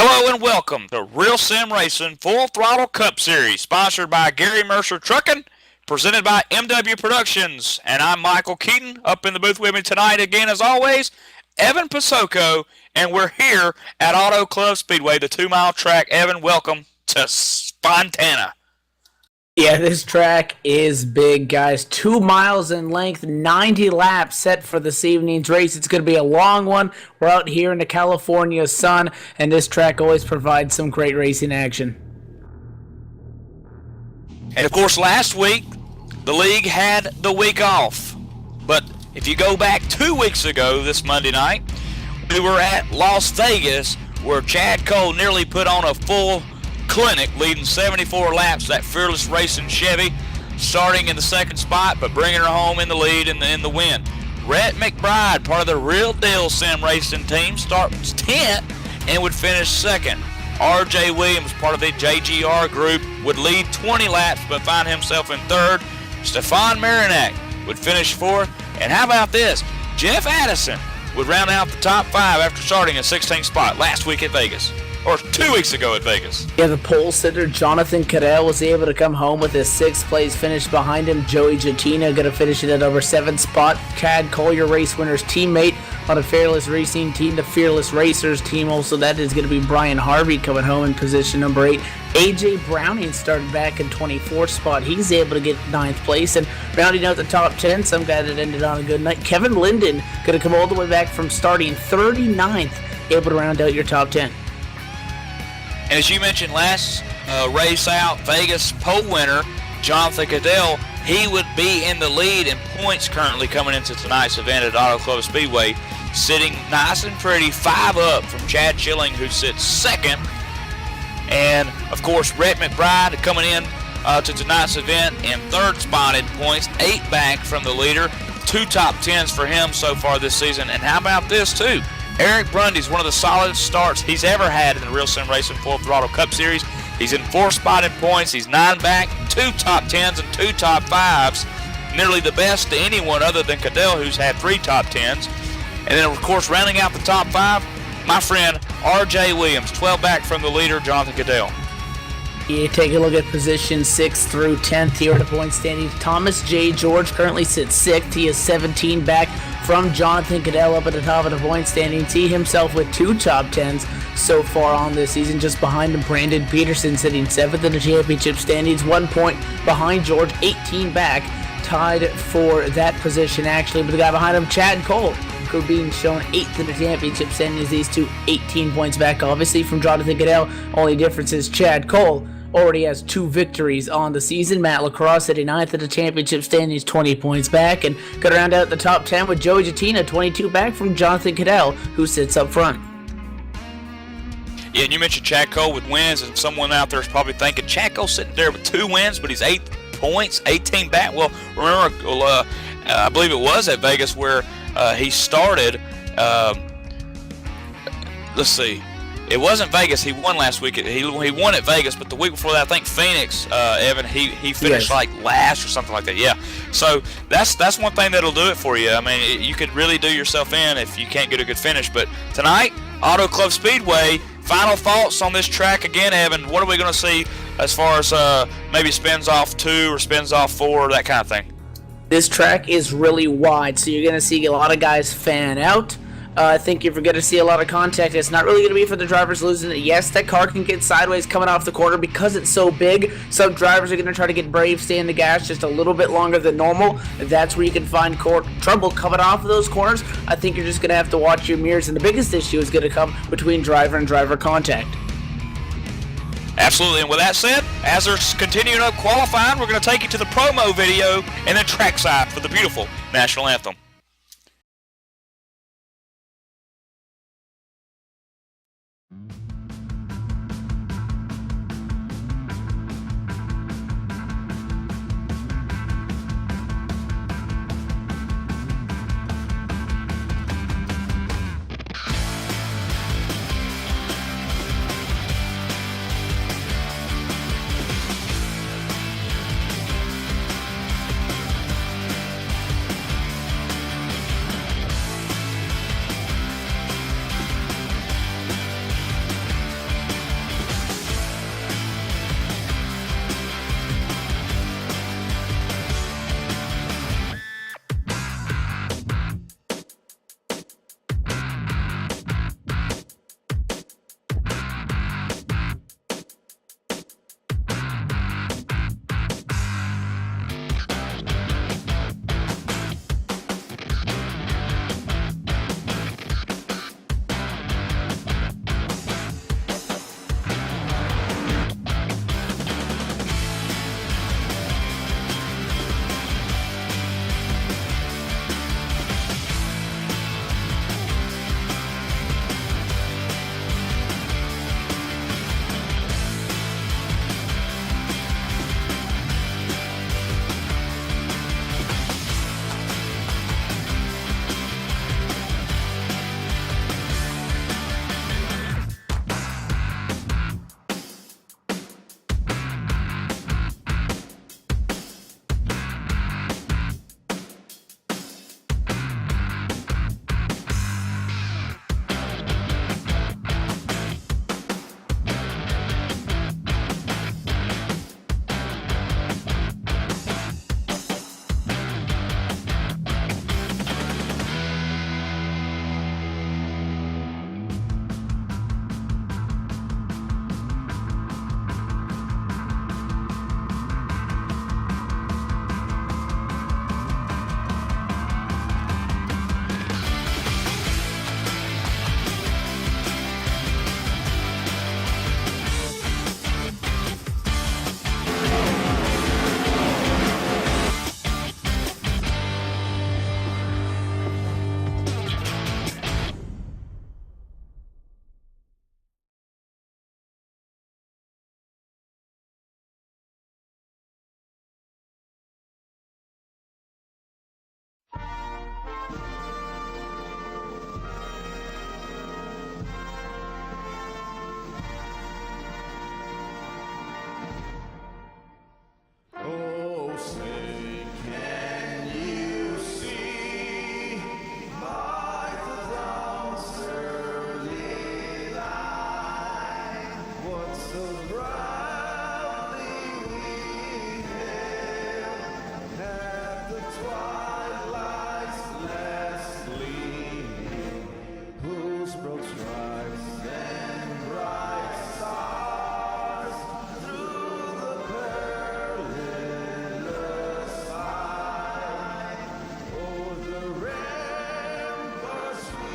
Hello and welcome to Real Sim Racing Full Throttle Cup Series, sponsored by Gary Mercer Trucking, presented by MW Productions. And I'm Michael Keaton, up in the booth with me tonight again as always, Evan Pasoko, and we're here at Autoclub Speedway, the 2-mile track. Evan, welcome to Fontana. Yeah, this track is big, guys. 2 miles in length, 90 laps set for this evening's race. It's going to be a long one. We're out here in the California sun, and this track always provides some great racing action. And of course, last week, the league had the week off. But if you go back 2 weeks ago this Monday night, we were at Las Vegas, where Chad Cole nearly put on a full clinic, leading 74 laps, that Fearless Racing Chevy, starting in the second spot, but bringing her home in the lead in the win. Rhett McBride, part of the Real Deal Sim Racing team, starts 10th and would finish second. R.J. Williams, part of the JGR group, would lead 20 laps, but find himself in third. Stefan Marinac would finish fourth. And how about this? Jeff Addison would round out the top 5 after starting a 16th spot last week at Vegas. Or 2 weeks ago at Vegas. Yeah, the pole sitter Jonathan Cadell was able to come home with his 6th place finish behind him. Joey Jatina going to finish it at over 7th spot. Chad Cole, your race winner's teammate on a Fearless Racing team, the Fearless Racers team. Also, that is going to be Brian Harvey coming home in position number 8. AJ Browning started back in 24th spot. He's able to get 9th place. And rounding out the top 10, some guy that ended on a good night, Kevin Linden, going to come all the way back from starting 39th, able to round out your top 10. And as you mentioned, last race out, Vegas pole winner, Jonathan Cadell, he would be in the lead in points currently coming into tonight's event at Autoclub Speedway, sitting nice and pretty, 5 up from Chad Schilling, who sits second. And, of course, Rhett McBride coming in to tonight's event in 3rd spot in points, 8 back from the leader, 2 top 10s for him so far this season. And how about this, too? Eric Brundy's one of the solidest starts he's ever had in the Real Sim Racing Full Throttle Cup Series. He's in 4th spot in points. He's 9 back, 2 top 10s and 2 top 5s. Nearly the best to anyone other than Cadell, who's had 3 top 10s. And then, of course, rounding out the top 5, my friend R.J. Williams, 12 back from the leader, Jonathan Cadell. You take a look at position 6th through 10th here at the point standings. Thomas J. George currently sits 6th. He is 17 back from Jonathan Cadell up at the top of the point standings. He himself with 2 top 10s so far on this season. Just behind him, Brandon Peterson sitting 7th in the championship standings. 1 point behind George, 18 back, tied for that position actually. But the guy behind him, Chad Cole, who being shown 8th in the championship standings. These two 18 points back obviously from Jonathan Cadell. Only difference is Chad Cole already has 2 victories on the season. Matt LaCrosse sitting 9th at the championship standings, 20 points back. And could round out the top 10 with Joey Jatina, 22 back from Jonathan Cadell, who sits up front. Yeah, and you mentioned Chad Cole with wins, and someone out there is probably thinking, Chad Cole sitting there with 2 wins, but he's 8 points, 18 back. Well, remember, I believe it was at Vegas where he started, let's see, it wasn't Vegas. He won last week. He won at Vegas, but the week before that, I think Phoenix, Evan, he finished like last or something like that. Yeah. So that's one thing that'll do it for you. I mean, you could really do yourself in if you can't get a good finish. But tonight, Autoclub Speedway, final thoughts on this track again, Evan. What are we going to see as far as maybe spins off 2 or spins off 4, that kind of thing? This track is really wide, so you're going to see a lot of guys fan out. I think if you're going to see a lot of contact, it's not really going to be for the drivers losing it. Yes, that car can get sideways coming off the corner because it's so big. Some drivers are going to try to get brave, stay in the gas just a little bit longer than normal. That's where you can find trouble coming off of those corners. I think you're just going to have to watch your mirrors, and the biggest issue is going to come between driver and driver contact. Absolutely, and with that said, as they're continuing up qualifying, we're going to take you to the promo video and then trackside for the beautiful national anthem. broke stripes and bright stars through the perilous fight. Oh, the ramparts we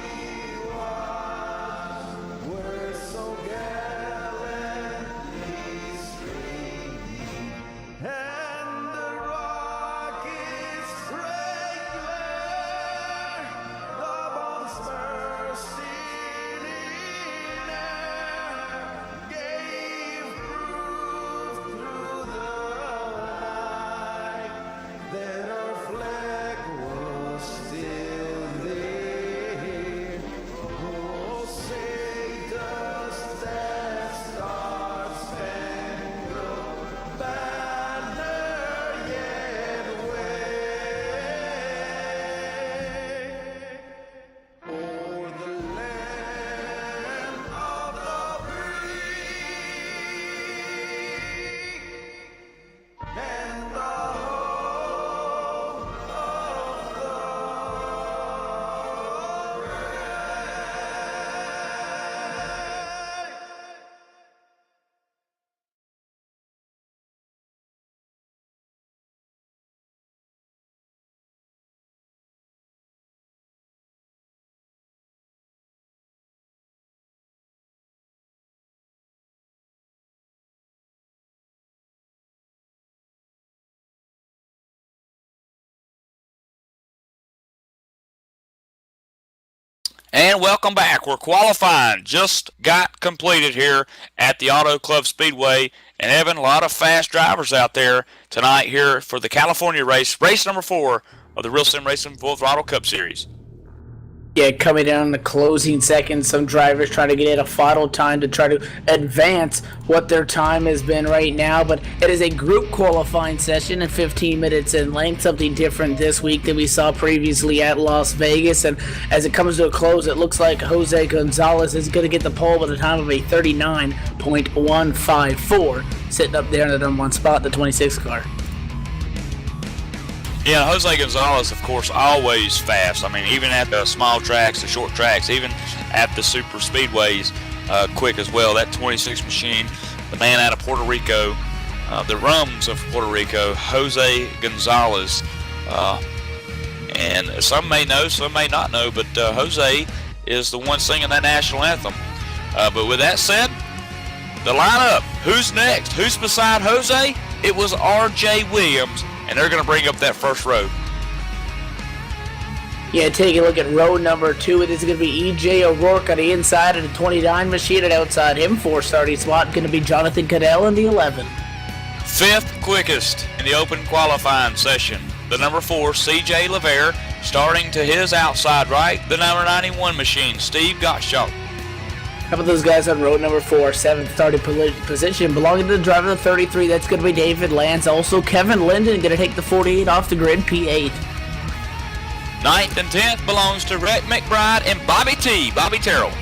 watched were so gallantly streaming, and the rockets' great glare upon the spurs still in air gave proof through the night that our flag was still there. Oh, say does that star-spangled banner yet wave o'er the land of the free and the home of the And welcome back. We're qualifying. Just got completed here at the Auto Club Speedway. And Evan, a lot of fast drivers out there tonight here for the California race number 4 of the Real Sim Racing Full Throttle Cup Series. Yeah, coming down in the closing seconds, some drivers trying to get in a final time to try to advance what their time has been right now. But it is a group qualifying session at 15 minutes in length, something different this week than we saw previously at Las Vegas. And as it comes to a close, it looks like Jose Gonzalez is going to get the pole with a time of a 39.154, sitting up there in the number 1 spot, the 26 car. Yeah, Jose Gonzalez, of course, always fast. I mean, even at the small tracks, the short tracks, even at the super speedways, quick as well. That 26 machine, the man out of Puerto Rico, the Rums of Puerto Rico, Jose Gonzalez. And some may know, some may not know, but Jose is the one singing that national anthem. But with that said, the lineup, who's next? Who's beside Jose? It was R.J. Williams. And they're going to bring up that first row. Yeah, take a look at row number 2. It is going to be E.J. O'Rourke on the inside of the 29 machine, and outside him for starting slot going to be Jonathan Cadell in the 11. 5th quickest in the open qualifying session, the number 4, C.J. LeVere, starting to his outside right, the number 91 machine, Steve Gottschalk. How about those guys on row number 4, 7th starting position, belonging to the driver of the 33, that's going to be David Lance. Also, Kevin Linden going to take the 48 off the grid, P8. 9th and 10th belongs to Rhett McBride and Bobby Terrell.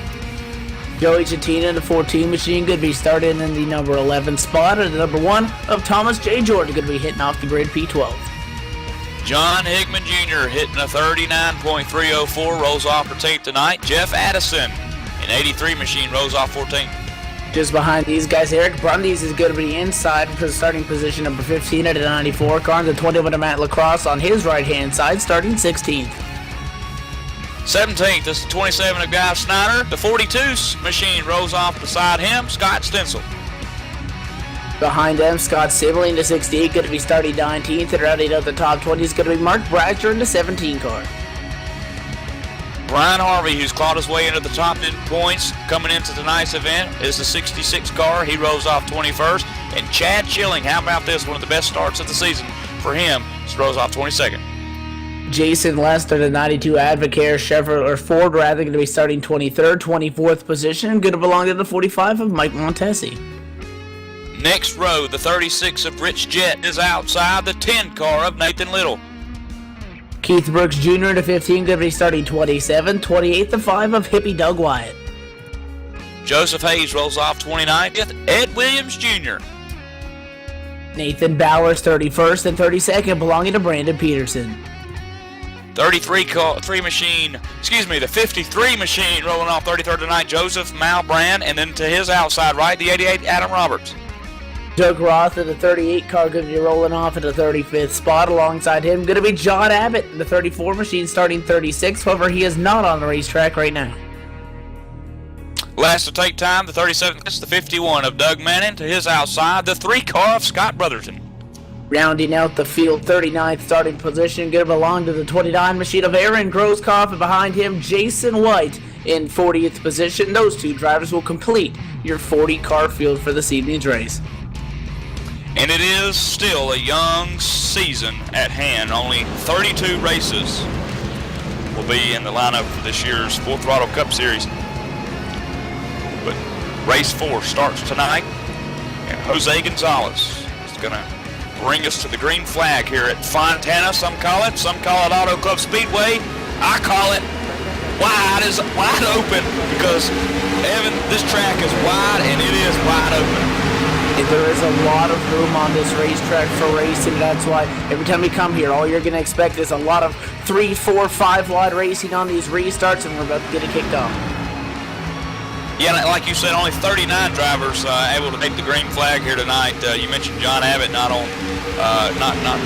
Joey Chattina in the 14 machine going to be starting in the number 11 spot, and the number 1 of Thomas J. George going to be hitting off the grid, P12. John Higman Jr. hitting a 39.304, rolls off 14th tonight. Jeff Addison, an 83 machine, rolls off 14th. Just behind these guys, Eric Brundys is going to be inside for the starting position, number 15 at a 94 car. The 21 of Matt Lacrosse on his right-hand side, starting 16th. 17th is the 27 of Guy Snyder. The 42 machine rolls off beside him, Scott Stencil. Behind them, Scott Sibley in the 68, going to be starting 19th. And rounding out the top 20 is going to be Mark Brasher in the 17 car. Brian Harvey, who's clawed his way into the top 10 points coming into tonight's event, is the 66 car. He rolls off 21st. And Chad Schilling, how about this? One of the best starts of the season for him. He rolls off 22nd. Jason Lester, the 92 Advocare Chevrolet or Ford, rather, going to be starting 23rd, 24th position. Going to belong to the 45 of Mike Montesi. Next row, the 36 of Rich Jett is outside the 10 car of Nathan Little. Keith Brooks Jr. in the 15, going to be starting 27, 28th the 5 of Hippie Doug Wyatt. Joseph Hayes rolls off 29th. Ed Williams Jr. Nathan Bowers 31st and 32nd, belonging to Brandon Peterson. the 53 machine rolling off 33rd tonight, Joseph Malbrand, and then to his outside right, the 88, Adam Roberts. Doug Roth in the 38 car going to be rolling off at the 35th spot. Alongside him going to be John Abbott in the 34 machine starting 36th. However, he is not on the racetrack right now. Last to take time, the 37th, that's the 51 of Doug Manning to his outside, the 3 car of Scott Brotherton. Rounding out the field, 39th starting position, going to belong to the 29 machine of Aaron Grosskopf, and behind him, Jason White in 40th position. Those 2 drivers will complete your 40-car field for this evening's race. And it is still a young season at hand. Only 32 races will be in the lineup for this year's Full Throttle Cup Series. But race 4 starts tonight, and Jose Gonzalez is going to bring us to the green flag here at Fontana. Some call it Autoclub Speedway. I call it wide open, because, Evan, this track is wide, and it is wide open. There is a lot of room on this racetrack for racing. That's why every time you come here, all you're going to expect is a lot of 3, 4, 5 wide racing on these restarts, and we're about to get it kicked off. Yeah, like you said, only 39 drivers able to take the green flag here tonight. You mentioned John Abbott not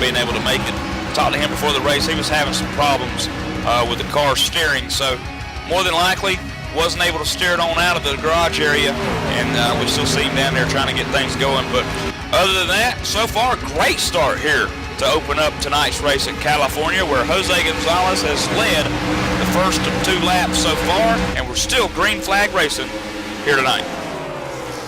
being able to make it. Talked to him before the race. He was having some problems with the car steering, so more than likely wasn't able to steer it on out of the garage area, and we still see him down there trying to get things going. But other than that, so far, great start here to open up tonight's race at California, where Jose Gonzalez has led the first 2 laps so far, and we're still green flag racing here tonight.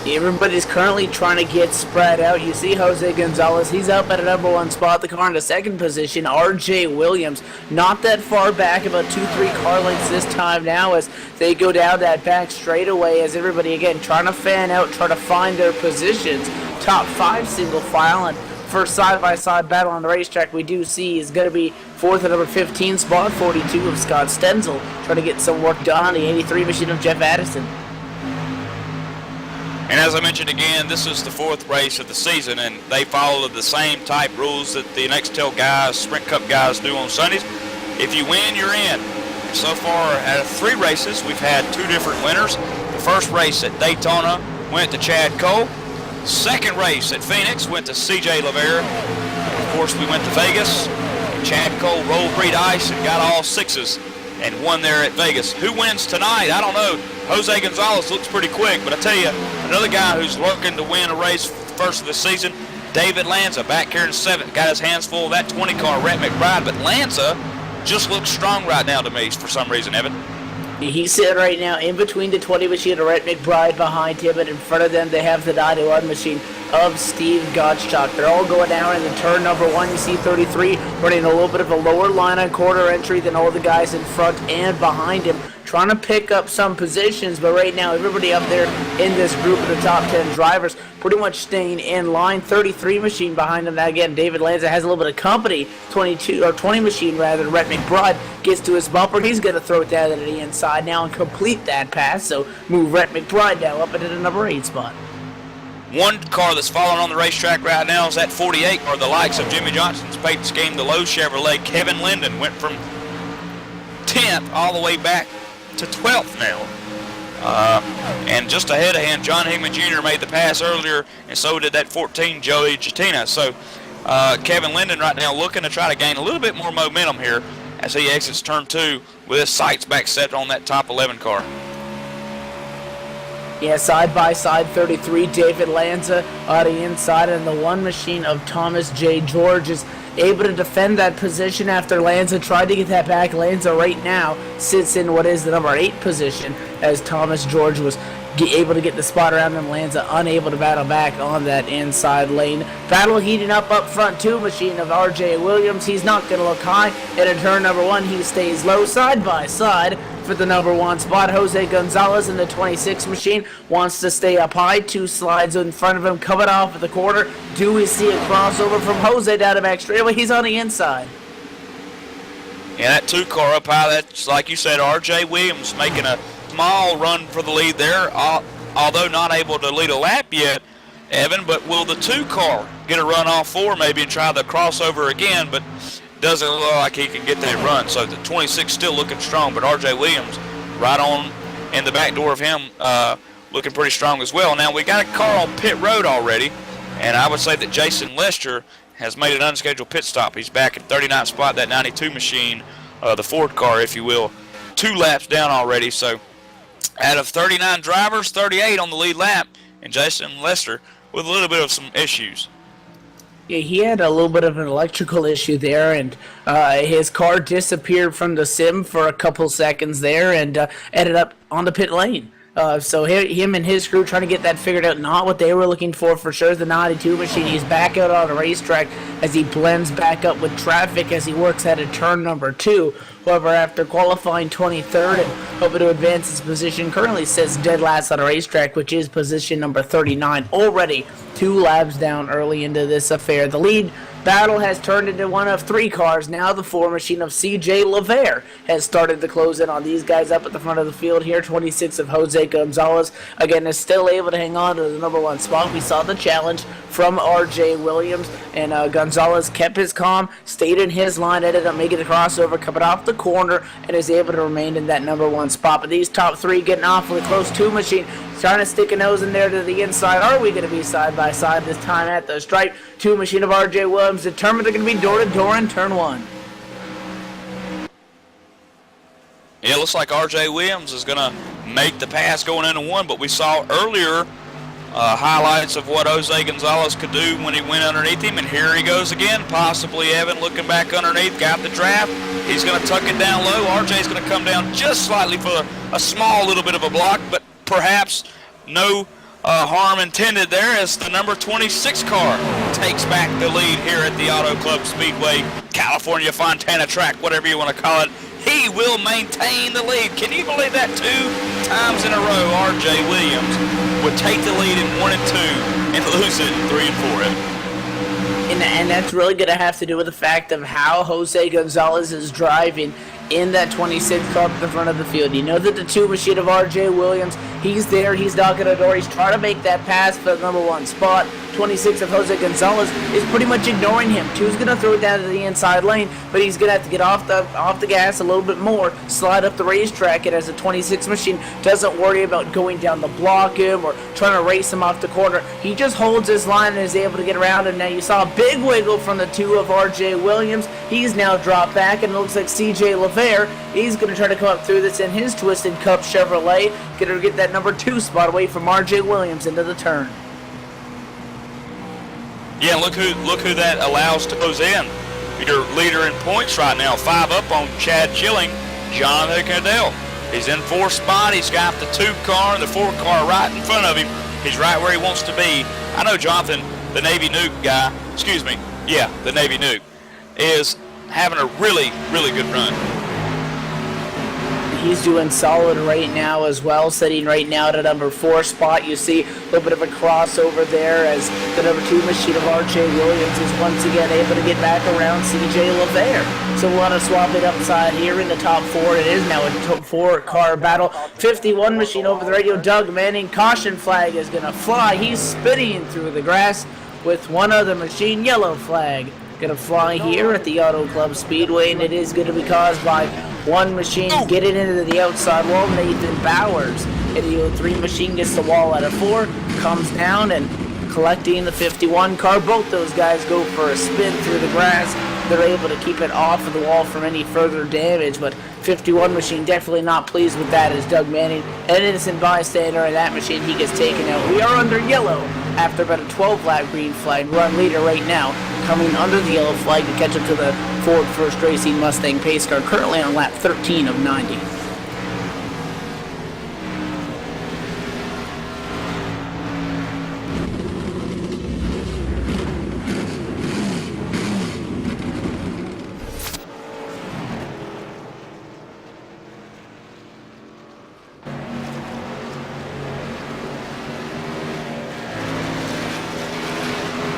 Everybody's currently trying to get spread out. You see Jose Gonzalez, he's up at a number 1 spot. The car in the 2nd position, RJ Williams, not that far back, about 2-3 car lengths this time now, as they go down that back straightaway, as everybody again trying to fan out, trying to find their positions. Top 5 single file, and first side-by-side battle on the racetrack we do see is going to be 4th and number 15 spot, 42 of Scott Stenzel, trying to get some work done on the 83 machine of Jeff Addison. And as I mentioned again, this is the 4th race of the season, and they follow the same type rules that the Nextel guys, Sprint Cup guys do on Sundays. If you win, you're in. So far, out of 3 races, we've had 2 different winners. The first race at Daytona went to Chad Cole. Second race at Phoenix went to CJ Lavera. Of course, we went to Vegas. Chad Cole rolled Breed Ice and got all 6s and won there at Vegas. Who wins tonight? I don't know. Jose Gonzalez looks pretty quick, but I tell you, another guy who's looking to win a race first of the season, David Lanza, back here in 7th, got his hands full of that 20 car, Rhett McBride, but Lanza just looks strong right now to me for some reason, Evan. He's sitting right now in between the 20 machine of Rhett McBride behind him, and in front of them they have the 91 machine of Steve Gottschalk. They're all going down in the turn number 1. You see 33 running a little bit of a lower line on quarter entry than all the guys in front and behind him, trying to pick up some positions, but right now everybody up there in this group of the top 10 drivers pretty much staying in line. 33 machine behind him. Now again, David Lanza has a little bit of company. 20 machine rather. Rhett McBride gets to his bumper. He's going to throw it down to the inside now and complete that pass. So move Rhett McBride now up into the number 8 spot. One car that's following on the racetrack right now is that 48 car, the likes of Jimmy Johnson's paint scheme, the Lowe Chevrolet. Kevin Linden went from 10th all the way back to 12th now. And just ahead of him, John Hickman Jr. made the pass earlier, and so did that 14 Joey Jatina. So Kevin Linden right now looking to try to gain a little bit more momentum here as he exits turn 2 with his sights back set on that top 11 car. Yeah, side-by-side 33, David Lanza on the inside, and the 1 machine of Thomas J. George is able to defend that position after Lanza tried to get that back. Lanza right now sits in what is the number 8 position, as Thomas George was able to get the spot around him. Lanza unable to battle back on that inside lane. Battle heating up front, 2 machine of R.J. Williams. He's not going to look high. And in turn number 1, he stays low side-by-side for the number 1 spot. Jose Gonzalez in the 26 machine wants to stay up high. 2 slides in front of him coming off at the quarter. Do we see a crossover from Jose down the back straightaway? He's on the inside. Yeah, that 2 car up high, that's like you said, R.J. Williams making a small run for the lead there, although not able to lead a lap yet, Evan. But will the 2 car get a run off 4 maybe and try the crossover again? But doesn't look like he can get that run. So the 26 still looking strong, but R.J. Williams right on in the back door of him, looking pretty strong as well. Now we got a car on pit road already, and I would say that Jason Lester has made an unscheduled pit stop. He's back at 39th spot, that 92 machine, the Ford car, if you will, 2 laps down already. So out of 39 drivers, 38 on the lead lap, and Jason Lester with a little bit of some issues. Yeah, he had a little bit of an electrical issue there, and his car disappeared from the sim for a couple seconds there and ended up on the pit lane. So him and his crew trying to get that figured out. Not what they were looking for sure. The 92 machine. He's back out on the racetrack as he blends back up with traffic as he works at a turn number 2. However, after qualifying 23rd and hoping to advance his position, currently sits dead last on the racetrack, which is position number 39. Already 2 laps down early into this affair. The lead battle has turned into one of 3 cars. Now the 4 machine of C.J. LeVere has started to close in on these guys up at the front of the field here. 26 of Jose Gonzalez, again, is still able to hang on to the number 1 spot. We saw the challenge from R.J. Williams, and Gonzalez kept his calm, stayed in his line, ended up making the crossover, coming off the corner, and is able to remain in that number 1 spot. But these top 3 getting awfully close. 2 machine trying to stick a nose in there to the inside. Are we going to be side by side this time at the stripe? 2 machine of R.J. Williams determined they're going to be door to door in turn 1. Yeah, it looks like R.J. Williams is going to make the pass going into 1, but we saw earlier highlights of what Jose Gonzalez could do when he went underneath him, and here he goes again. Possibly Evan looking back underneath, got the draft. He's going to tuck it down low. RJ's going to come down just slightly for a small little bit of a block, but perhaps no harm intended there as the number 26 car takes back the lead here at the Auto Club Speedway, California Fontana track, whatever you want to call it. He will maintain the lead. Can you believe that? 2 times in a row, R.J. Williams would take the lead in 1 and 2 and lose it in 3 and 4. And that's really going to have to do with the fact of how Jose Gonzalez is driving in that 26 car at the front of the field. You know that the 2 machine of R.J. Williams, he's there, he's knocking the door, he's trying to make that pass for the number 1 spot. 26 of Jose Gonzalez is pretty much ignoring him. 2's going to throw it down to the inside lane, but he's going to have to get off the gas a little bit more, slide up the racetrack, and as a 26 machine doesn't worry about going down to block him or trying to race him off the corner. He just holds his line and is able to get around him. Now you saw a big wiggle from the 2 of R.J. Williams. He's now dropped back, and it looks like C.J. LeVere, he's going to try to come up through this in his Twisted Cup Chevrolet, going to get that number 2 spot away from R.J. Williams into the turn. Yeah, look who that allows to close in. Your leader in points right now, 5 up on Chad Chilling, Jonathan Cadell. He's in 4th spot. He's got the 2 car and the 4 car right in front of him. He's right where he wants to be. I know Jonathan, the Navy Nuke guy, the Navy Nuke, is having a really, really good run. He's doing solid right now as well, sitting right now at a number 4 spot. You see a little bit of a crossover there as the number 2 machine of R.J. Williams is once again able to get back around C.J. LeVere. So we'll want to swap it upside here in the top 4. It is now a 4-car battle. 51 machine over the radio. Doug Manning, caution flag is going to fly. He's spinning through the grass with one other machine, yellow flag. Going to fly here at the Auto Club Speedway, and it is going to be caused by 1 machine getting into the outside wall, Nathan Bowers. And the 3 machine gets the wall out of 4, comes down and collecting the 51 car. Both those guys go for a spin through the grass. They're able to keep it off of the wall from any further damage, but 51 machine definitely not pleased with that as Doug Manning, an innocent bystander in that machine, he gets taken out. We are under yellow after about a 12-lap green flag. Run leader right now coming under the yellow flag to catch up to the Ford First Racing Mustang pace car, currently on lap 13 of 90.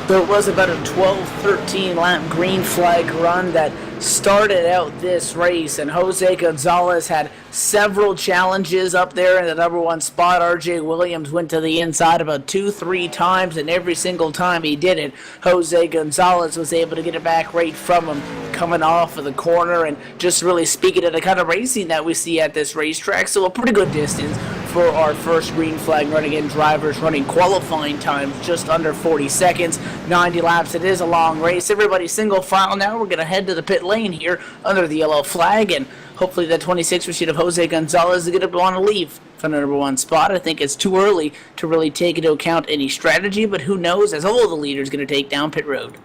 There was about a 12-13 lap green flag run that started out this race, and Jose Gonzalez had several challenges up there in the number one spot. RJ Williams went to the inside about 2-3 times, and every single time he did it, Jose Gonzalez was able to get it back right from him coming off of the corner, and just really speaking of the kind of racing that we see at this racetrack. So a pretty good distance for our first green flag running in drivers, running qualifying times just under 40 seconds, 90 laps. It is a long race. Everybody single file now. We're going to head to the pit lane here under the yellow flag, and hopefully that 26 machine of Jose Gonzalez is going to want to leave from the number one spot. I think it's too early to really take into account any strategy, but who knows, as all the leaders going to take down pit road.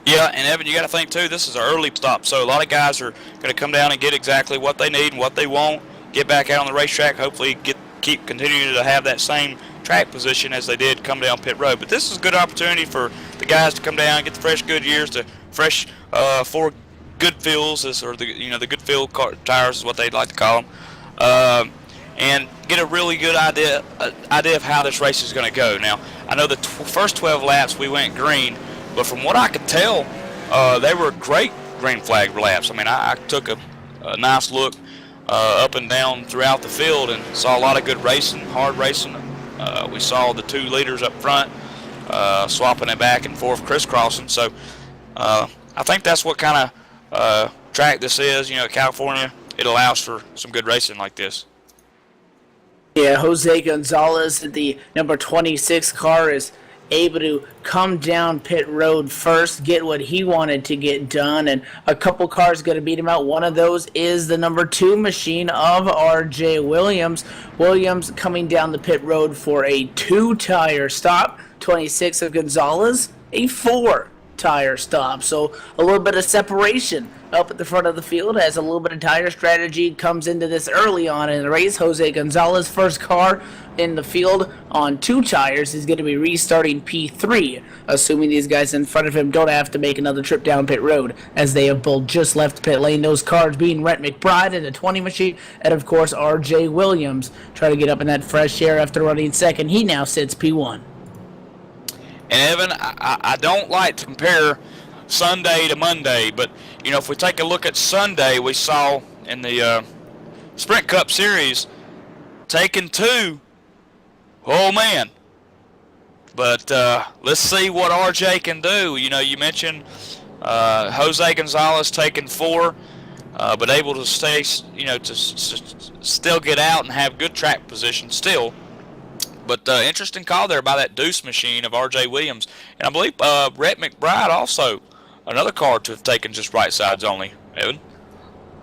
Yeah, and Evan, you got to think too, this is an early stop, so a lot of guys are going to come down and get exactly what they need and what they want, get back out on the racetrack, hopefully keep continuing to have that same track position as they did come down pit road. But this is a good opportunity for the guys to come down, get the fresh Goodyears, the fresh four good fills, or the good fill tires is what they'd like to call them, and get a really good idea of how this race is going to go. Now, I know the first 12 laps we went green, but from what I could tell, they were great green flag laps. I mean, I took a nice look up and down throughout the field and saw a lot of good racing, hard racing. We saw the two leaders up front swapping it back and forth, crisscrossing. So I think that's what kind of track this is. California, it allows for some good racing like this. Yeah, Jose Gonzalez, the number 26 car, is able to come down pit road first, get what he wanted to get done, and a couple cars going to beat him out. One of those is the number 2 machine of RJ Williams. Williams coming down the pit road for a 2-tire stop. 26 of Gonzalez, a 4-tire stop. So a little bit of separation up at the front of the field as a little bit of tire strategy comes into this early on in the race. Jose Gonzalez, first car in the field on 2 tires, is going to be restarting P3, assuming these guys in front of him don't have to make another trip down pit road, as they have both just left pit lane. Those cars being Rhett McBride in the 20 machine, and of course RJ Williams trying to get up in that fresh air after running second. He now sits P1. And Evan, I don't like to compare Sunday to Monday, but if we take a look at Sunday, we saw in the Sprint Cup Series taking 2. Oh man! But let's see what RJ can do. You mentioned Jose Gonzalez taking 4, but able to stay, to still get out and have good track position still. But interesting call there by that Deuce machine of RJ Williams, and I believe Rhett McBride also another car to have taken just right sides only. Evan.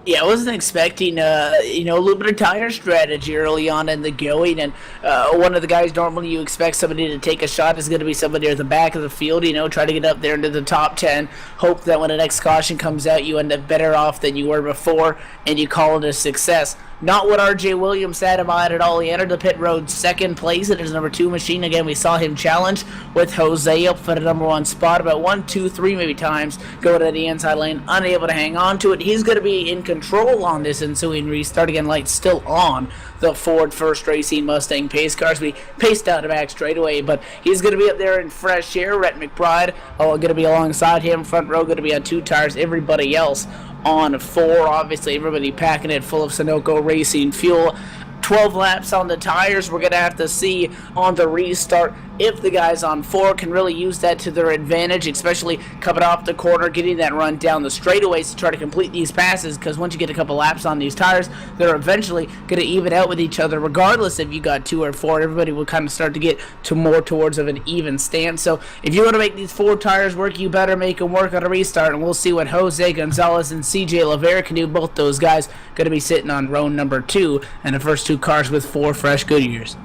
Yeah, I wasn't expecting, a little bit of tire strategy early on in the going, and one of the guys normally you expect somebody to take a shot is going to be somebody at the back of the field, try to get up there into the top 10, hope that when the next caution comes out, you end up better off than you were before, and you call it a success. Not what RJ Williams had about at all. He entered the pit road second place in his number 2 machine. Again, we saw him challenge with Jose up for the number 1 spot about 1, 2, 3 maybe times, go to the inside lane, unable to hang on to it. He's going to be in control on this ensuing restart. Again, lights still on the Ford First Racing Mustang pace cars. We paced out the back straightaway, but he's going to be up there in fresh air. Rhett McBride going to be alongside him. Front row going to be on 2 tires. Everybody else on 4. Obviously, everybody packing it full of Sunoco Racing fuel. 12 laps on the tires. We're going to have to see on the restart if the guys on 4 can really use that to their advantage, especially coming off the corner, getting that run down the straightaways to try to complete these passes, because once you get a couple laps on these tires, they're eventually going to even out with each other. Regardless if you got 2 or 4, everybody will kind of start to get to more towards of an even stance. So if you want to make these 4 tires work, you better make them work on a restart, and we'll see what Jose Gonzalez and CJ Lavera can do. Both those guys going to be sitting on row number 2, and the first 2 cars with 4 fresh Goodyears.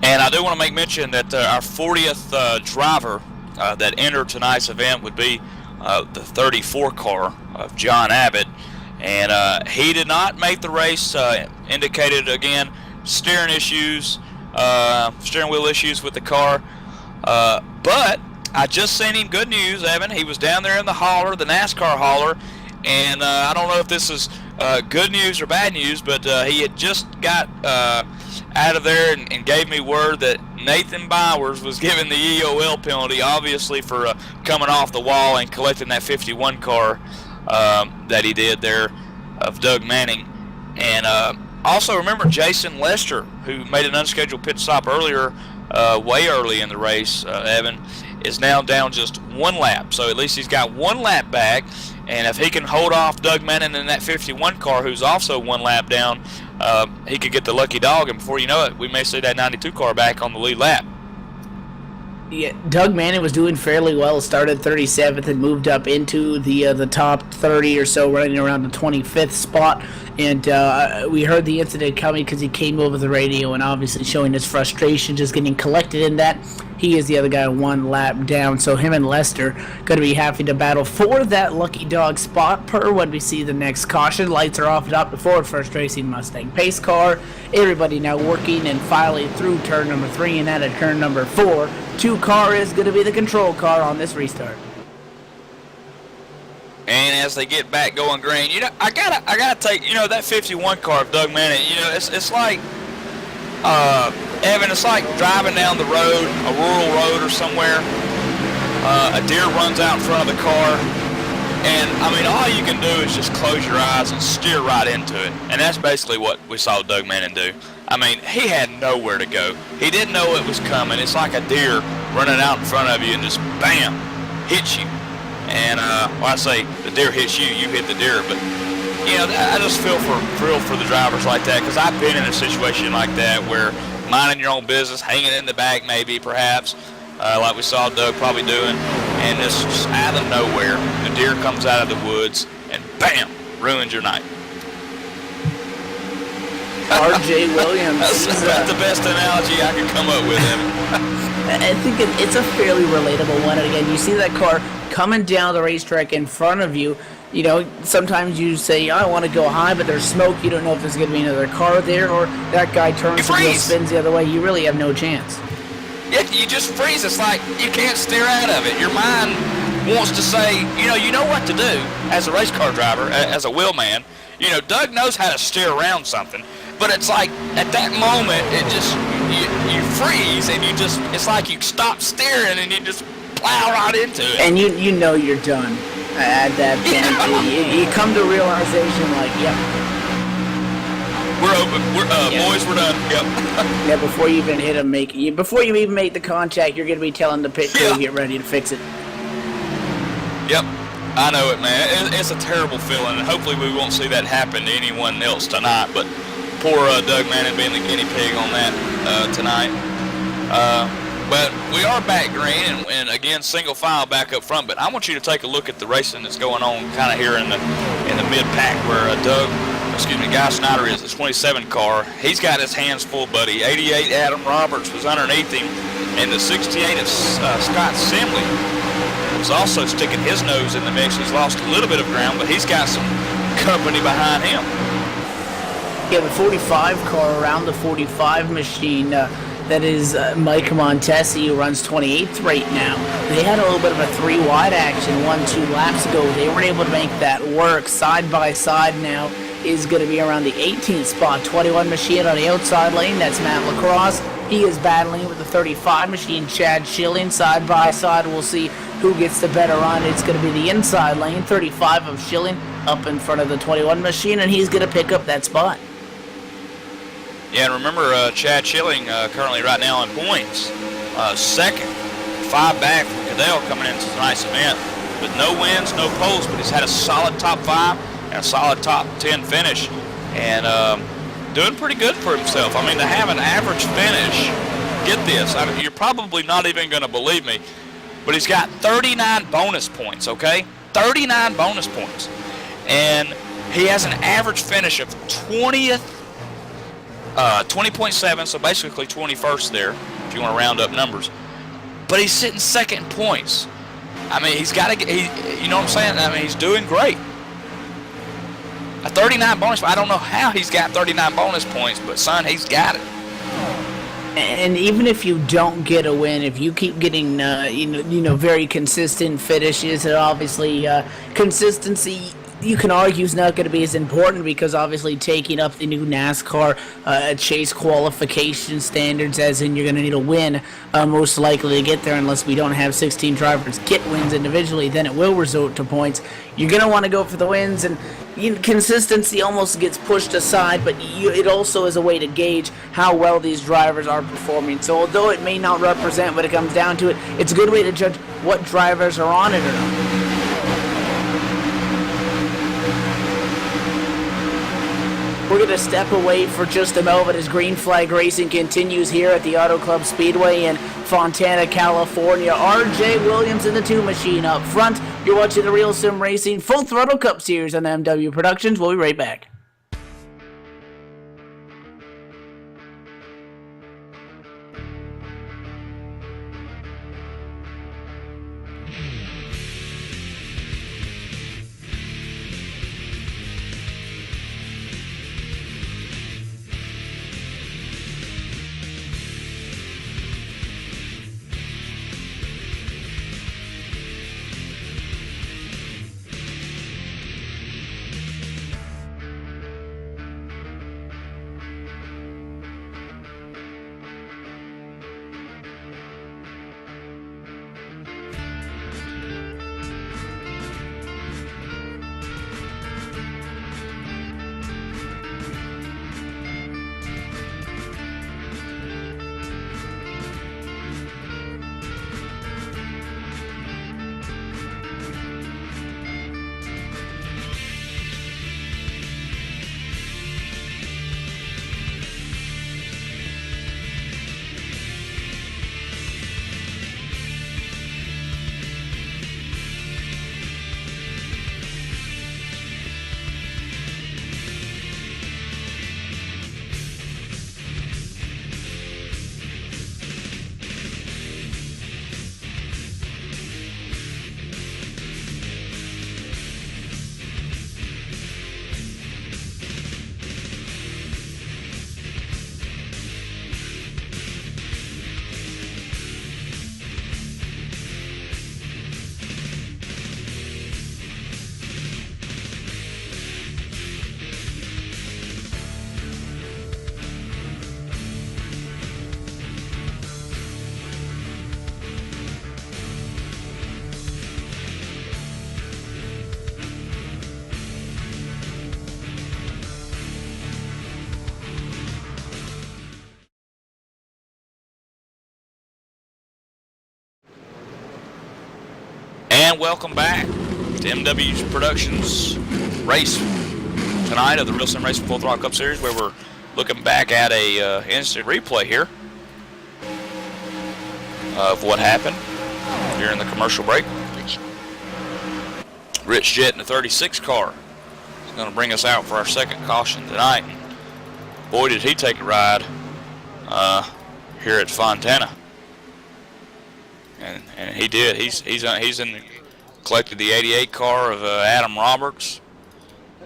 And I do want to make mention that our 40th driver that entered tonight's event would be the 34 car of John Abbott. And he did not make the race, indicated again steering wheel issues with the car. But I just sent him good news, Evan. He was down there in the hauler, the NASCAR hauler, And I don't know if this is good news or bad news, but he had just got out of there and gave me word that Nathan Bowers was given the EOL penalty, obviously for coming off the wall and collecting that 51 car that he did there of Doug Manning. And also remember Jason Lester, who made an unscheduled pit stop earlier, way early in the race, Evan, is now down just one lap. So at least he's got one lap back. And if he can hold off Doug Manning in that 51 car, who's also one lap down, he could get the lucky dog. And before you know it, we may see that 92 car back on the lead lap. Yeah, Doug Manning was doing fairly well. Started 37th and moved up into the top 30 or so, running around the 25th spot. And we heard the incident coming because he came over the radio and obviously showing his frustration, just getting collected in that. He is the other guy one lap down, so him and Lester going to be having to battle for that lucky dog spot per when we see the next caution. Lights are off atop the Ford First Racing Mustang pace car. Everybody now working and filing through turn number 3 and out of turn number 4. 2 car is going to be the control car on this restart. And as they get back going green, I gotta take, that 51 car of Doug Manning. It's like, Evan, it's like driving down the road, a rural road or somewhere. A deer runs out in front of the car, and all you can do is just close your eyes and steer right into it. And that's basically what we saw Doug Manning do. He had nowhere to go. He didn't know it was coming. It's like a deer running out in front of you and just bam, hits you. And when I say the deer hits you, you hit the deer. But I just feel for the drivers like that, because I've been in a situation like that where minding your own business, hanging in the back maybe, perhaps, like we saw Doug probably doing, and just out of nowhere, the deer comes out of the woods and bam, ruins your night. R.J. Williams. That's the best analogy I could come up with, I think it's a fairly relatable one. And again, you see that car coming down the racetrack in front of you. Sometimes you say, I want to go high, but there's smoke. You don't know if there's going to be another car there, or that guy turns the wheel, spins the other way. You really have no chance. Yeah, you just freeze. It's like you can't steer out of it. Your mind wants to say, you know what to do as a race car driver, as a wheelman. Doug knows how to steer around something. But it's like, at that moment, it just, you freeze, and it's like you stop steering, and you just plow right into it. And you know you're done at that point. Yeah. You come to realization, like, yep. We're open. Boys, we're done. Yep. Yeah, before you even hit him, before you even make the contact, you're going to be telling the pit crew to get ready to fix it. Yep. I know it, man. It's a terrible feeling, and hopefully we won't see that happen to anyone else tonight, but poor Doug Manning being the guinea pig on that tonight. But we are back green, and again, single file back up front. But I want you to take a look at the racing that's going on kind of here in the mid-pack where Guy Snyder is the 27 car. He's got his hands full, buddy. 88 Adam Roberts was underneath him, and the 68 of Scott Simley was also sticking his nose in the mix. He's lost a little bit of ground, but he's got some company behind him. Yeah, the 45 car around the 45 machine, that is Mike Montesi, who runs 28th right now. They had a little bit of a 3-wide action 1-2 laps ago. They were able to make that work. Side by side now is going to be around the 18th spot. 21 machine on the outside lane, that's Matt Lacrosse. He is battling with the 35 machine, Chad Schilling. Side by side, we'll see who gets the better run. It's going to be the inside lane, 35 of Schilling up in front of the 21 machine, and he's going to pick up that spot. Yeah, and remember Chad Schilling currently right now in points. Second, 5 back from Cadell coming into tonight's event with no wins, no poles, but he's had a solid top 5 and a solid top 10 finish. And doing pretty good for himself. To have an average finish, get this, you're probably not even going to believe me, but he's got 39 bonus points, okay? 39 bonus points. And he has an average finish of 20.7, so basically 21st there, if you want to round up numbers. But he's sitting second in points. He's got to get, you know what I'm saying? He's doing great. A 39 bonus, I don't know how he's got 39 bonus points, but son, he's got it. And even if you don't get a win, if you keep getting, very consistent finishes, and obviously consistency you can argue is not going to be as important because obviously taking up the new NASCAR chase qualification standards, as in you're going to need a win most likely to get there, unless we don't have 16 drivers get wins individually, then it will resort to points. You're going to want to go for the wins, and consistency almost gets pushed aside, but it also is a way to gauge how well these drivers are performing. So although it may not represent when it comes down to it, it's a good way to judge what drivers are on it or not. We're going to step away for just a moment as green flag racing continues here at the Auto Club Speedway in Fontana, California. RJ Williams in the 2 machine up front. You're watching the Real Sim Racing Full Throttle Cup Series on MW Productions. We'll be right back. And welcome back to MW's Productions race tonight of the Real Sim Racing Full Throttle Cup Series, where we're looking back at a instant replay here of what happened during the commercial break. Rich Jett in the 36 car is going to bring us out for our second caution tonight. Boy, did he take a ride here at Fontana. And he did. He's collected the 88 car of Adam Roberts,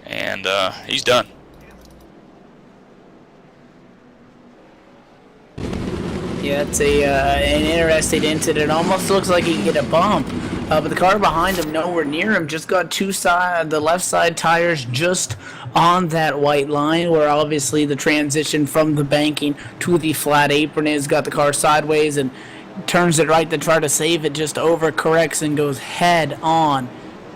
and he's done. Yeah, it's an interesting incident. It almost looks like he can get a bump, but the car behind him, nowhere near him, just got the left side tires just on that white line, where obviously the transition from the banking to the flat apron is. Got the car sideways and turns it right to try to save it, just overcorrects and goes head on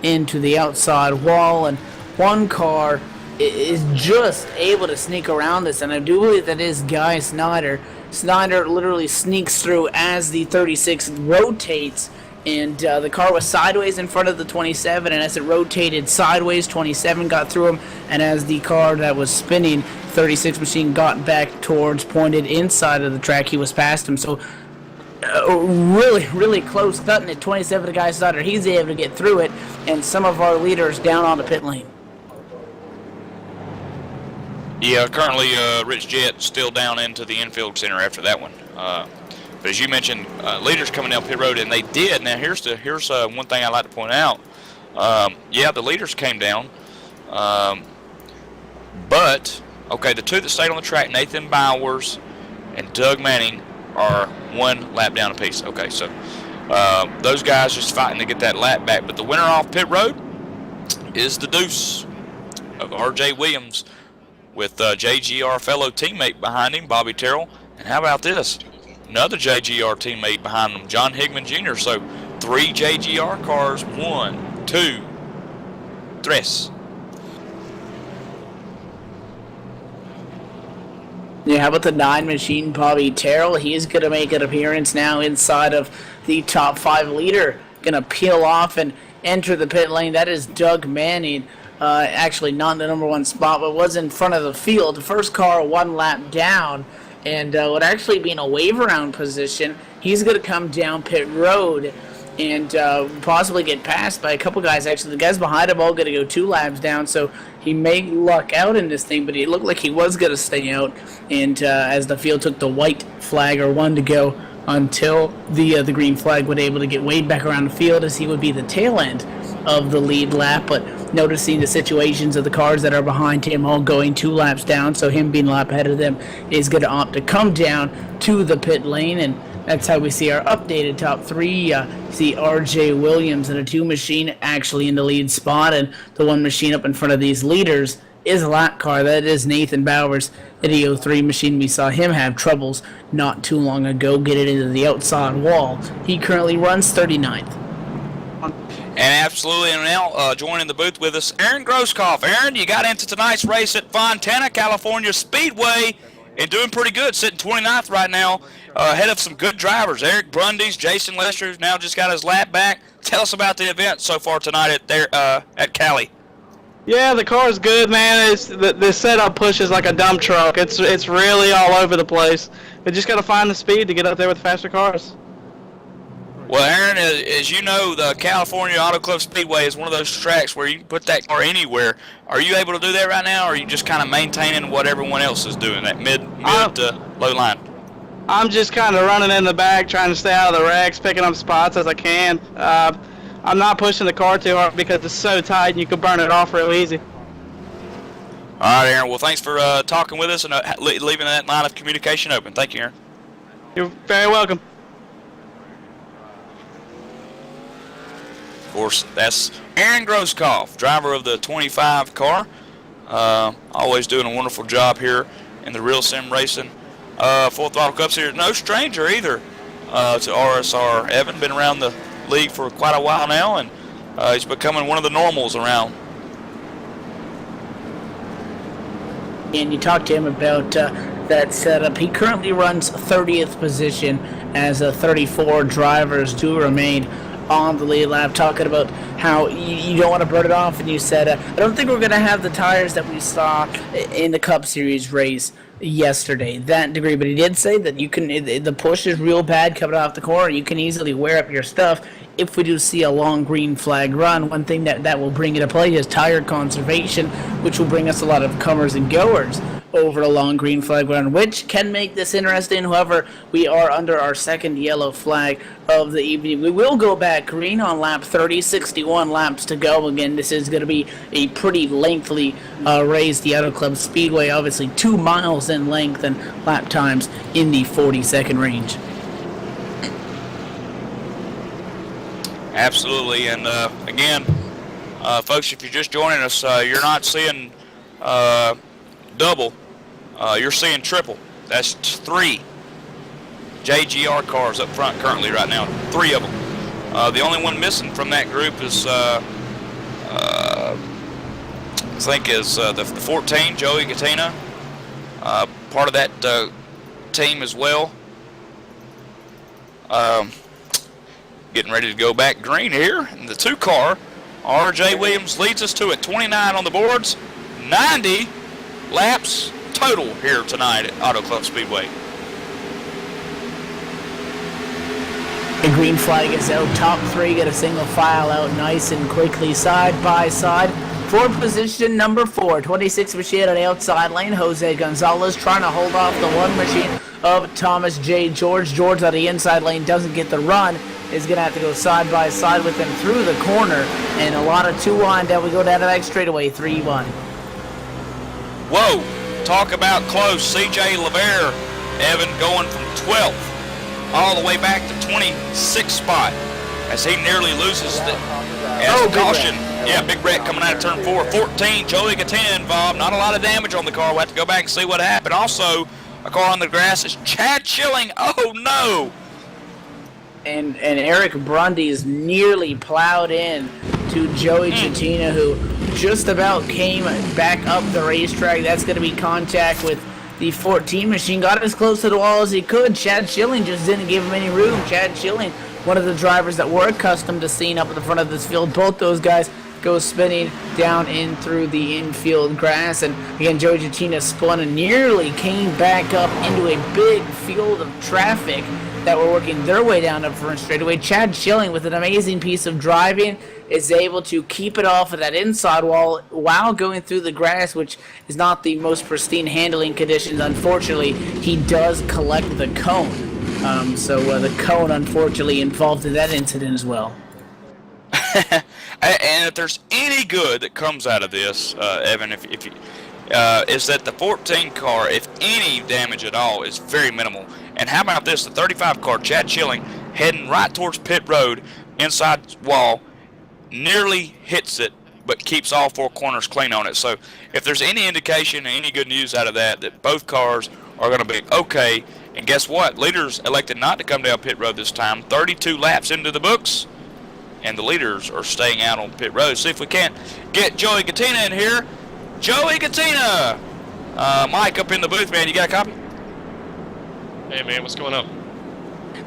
into the outside wall, and one car is just able to sneak around this, and I do believe that is Guy Snyder. Snyder literally sneaks through as the 36 rotates, and the car was sideways in front of the 27, and as it rotated sideways, 27 got through him, and as the car that was spinning, 36 machine, got back towards, pointed inside of the track, he was past him. So really close cutting at 27 to Guy Snyder. He's able to get through it, and some of our leaders down on the pit lane. Yeah, currently Rich Jett still down into the infield center after that one. But as you mentioned, leaders coming down pit road, and they did. Now here's one thing I'd like to point out. Yeah, the leaders came down, but okay, the two that stayed on the track, Nathan Bowers and Doug Manning, are one lap down apiece. Okay, so those guys just fighting to get that lap back. But the winner off pit road, is the deuce of R.J. Williams with JGR fellow teammate behind him, Bobby Terrell. And how about this? Another JGR teammate behind him, John Higman Jr. So 3 JGR cars, 1, 2, 3. Yeah, how about the 9 machine, Bobby Terrell? He's going to make an appearance now inside of the top 5 leader. Going to peel off and enter the pit lane. That is Doug Manning. Actually, not in the number 1 spot, but was in front of the field. The first car 1 lap down, and would actually be in a wave around position. He's going to come down pit road and possibly get passed by a couple guys. Actually, the guys behind him all going to go 2 laps down, so he may luck out in this thing, but it looked like he was going to stay out. And as the field took the white flag, or 1 to go, until the green flag, would able to get Wade back around the field, as he would be the tail end of the lead lap. But noticing the situations of the cars that are behind him all going 2 laps down, so him being a lap ahead of them is going to opt to come down to the pit lane. And that's how we see our updated top 3. See R.J. Williams in a 2 machine actually in the lead spot, and the 1 machine up in front of these leaders is a lap car. That is Nathan Bowers, the 03 machine. We saw him have troubles not too long ago getting into the outside wall. He currently runs 39th. And absolutely, and now joining the booth with us, Aaron Grosskopf. Aaron, you got into tonight's race at Fontana, California Speedway, and doing pretty good, sitting 29th right now, ahead of some good drivers. Eric Brundy's, Jason Lester, who's now just got his lap back. Tell us about the event so far tonight at Cali. Yeah, the car's good, man. The setup pushes like a dump truck. It's really all over the place. We just got to find the speed to get up there with faster cars. Well, Aaron, as you know, the California Autoclub Speedway is one of those tracks where you can put that car anywhere. Are you able to do that right now, or are you just kind of maintaining what everyone else is doing, that mid to low line? I'm just kind of running in the back, trying to stay out of the wrecks, picking up spots as I can. I'm not pushing the car too hard because it's so tight and you can burn it off real easy. All right, Aaron. Well, thanks for talking with us and leaving that line of communication open. Thank you, Aaron. You're very welcome. Of course, that's Aaron Grosskopf, driver of the 25 car. Always doing a wonderful job here in the Real Sim Racing. Full Throttle Cup Series. No stranger either to RSR. Evan, been around the league for quite a while now, and he's becoming one of the normals around. And you talked to him about that setup. He currently runs 30th position as 34 drivers do remain on the lead lap, talking about how you don't want to burn it off, and you said, I don't think we're going to have the tires that we saw in the Cup Series race yesterday, that degree, but he did say that you can, the push is real bad coming off the corner. You can easily wear up your stuff if we do see a long green flag run. One thing that will bring into play is tire conservation, which will bring us a lot of comers and goers over a long green flag run, which can make this interesting. However, we are under our second yellow flag of the evening. We will go back green on lap 30, 61 laps to go. Again, this is going to be a pretty lengthy race. The Auto Club Speedway, obviously 2 miles in length, and lap times in the 40-second range. Absolutely, and again, folks, if you're just joining us, you're not seeing double, you're seeing triple. That's 3 JGR cars up front currently right now, 3 of them. The only one missing from that group is, I think, is the 14, Joey Gatina, part of that team as well. Getting ready to go back green here. And the 2 car, R.J. Williams leads us to it. 29 on the boards, 90 laps total here tonight at Auto Club Speedway. The green flag is out. Top 3 get a single file out nice and quickly, side by side. For position number 4, 26 machine on the outside lane. Jose Gonzalez trying to hold off the 1 machine of Thomas J. George. George on the inside lane doesn't get the run. Is going to have to go side by side with him through the corner. And a lot of 2 wide down. We go down to back straightaway, 3-1. Whoa, talk about close. C.J. LeVere, Evan, going from 12th all the way back to 26th spot as he nearly loses the caution. Yeah, big wreck coming out of turn 4. 14, Joey Katina involved. Not a lot of damage on the car. We'll have to go back and see what happened. Also, a car on the grass is Chad Schilling. Oh, no. And Eric Brundy is nearly plowed in to Joey Katina, who just about came back up the racetrack. That's going to be contact with the 14 machine. Got as close to the wall as he could. Chad Schilling just didn't give him any room. Chad Schilling, one of the drivers that we're accustomed to seeing up at the front of this field. Both those guys go spinning down in through the infield grass. And again, Joey Katina spun and nearly came back up into a big field of traffic that were working their way down up front straightaway. Chad Schilling, with an amazing piece of driving, is able to keep it off of that inside wall while going through the grass, which is not the most pristine handling conditions. Unfortunately, he does collect the cone. So the cone, unfortunately, involved in that incident as well. And if there's any good that comes out of this, Evan, if you, is that the 14 car, if any damage at all, is very minimal. And how about this? The 35 car, Chad Schilling, heading right towards pit road, inside wall, nearly hits it, but keeps all four corners clean on it. So if there's any indication, any good news out of that both cars are going to be okay. And guess what? Leaders elected not to come down pit road this time. 32 laps into the books, and the leaders are staying out on pit road. See if we can't get Joey Katina in here. Joey Katina! Mike up in the booth, man. You got a copy? Hey, man, what's going on?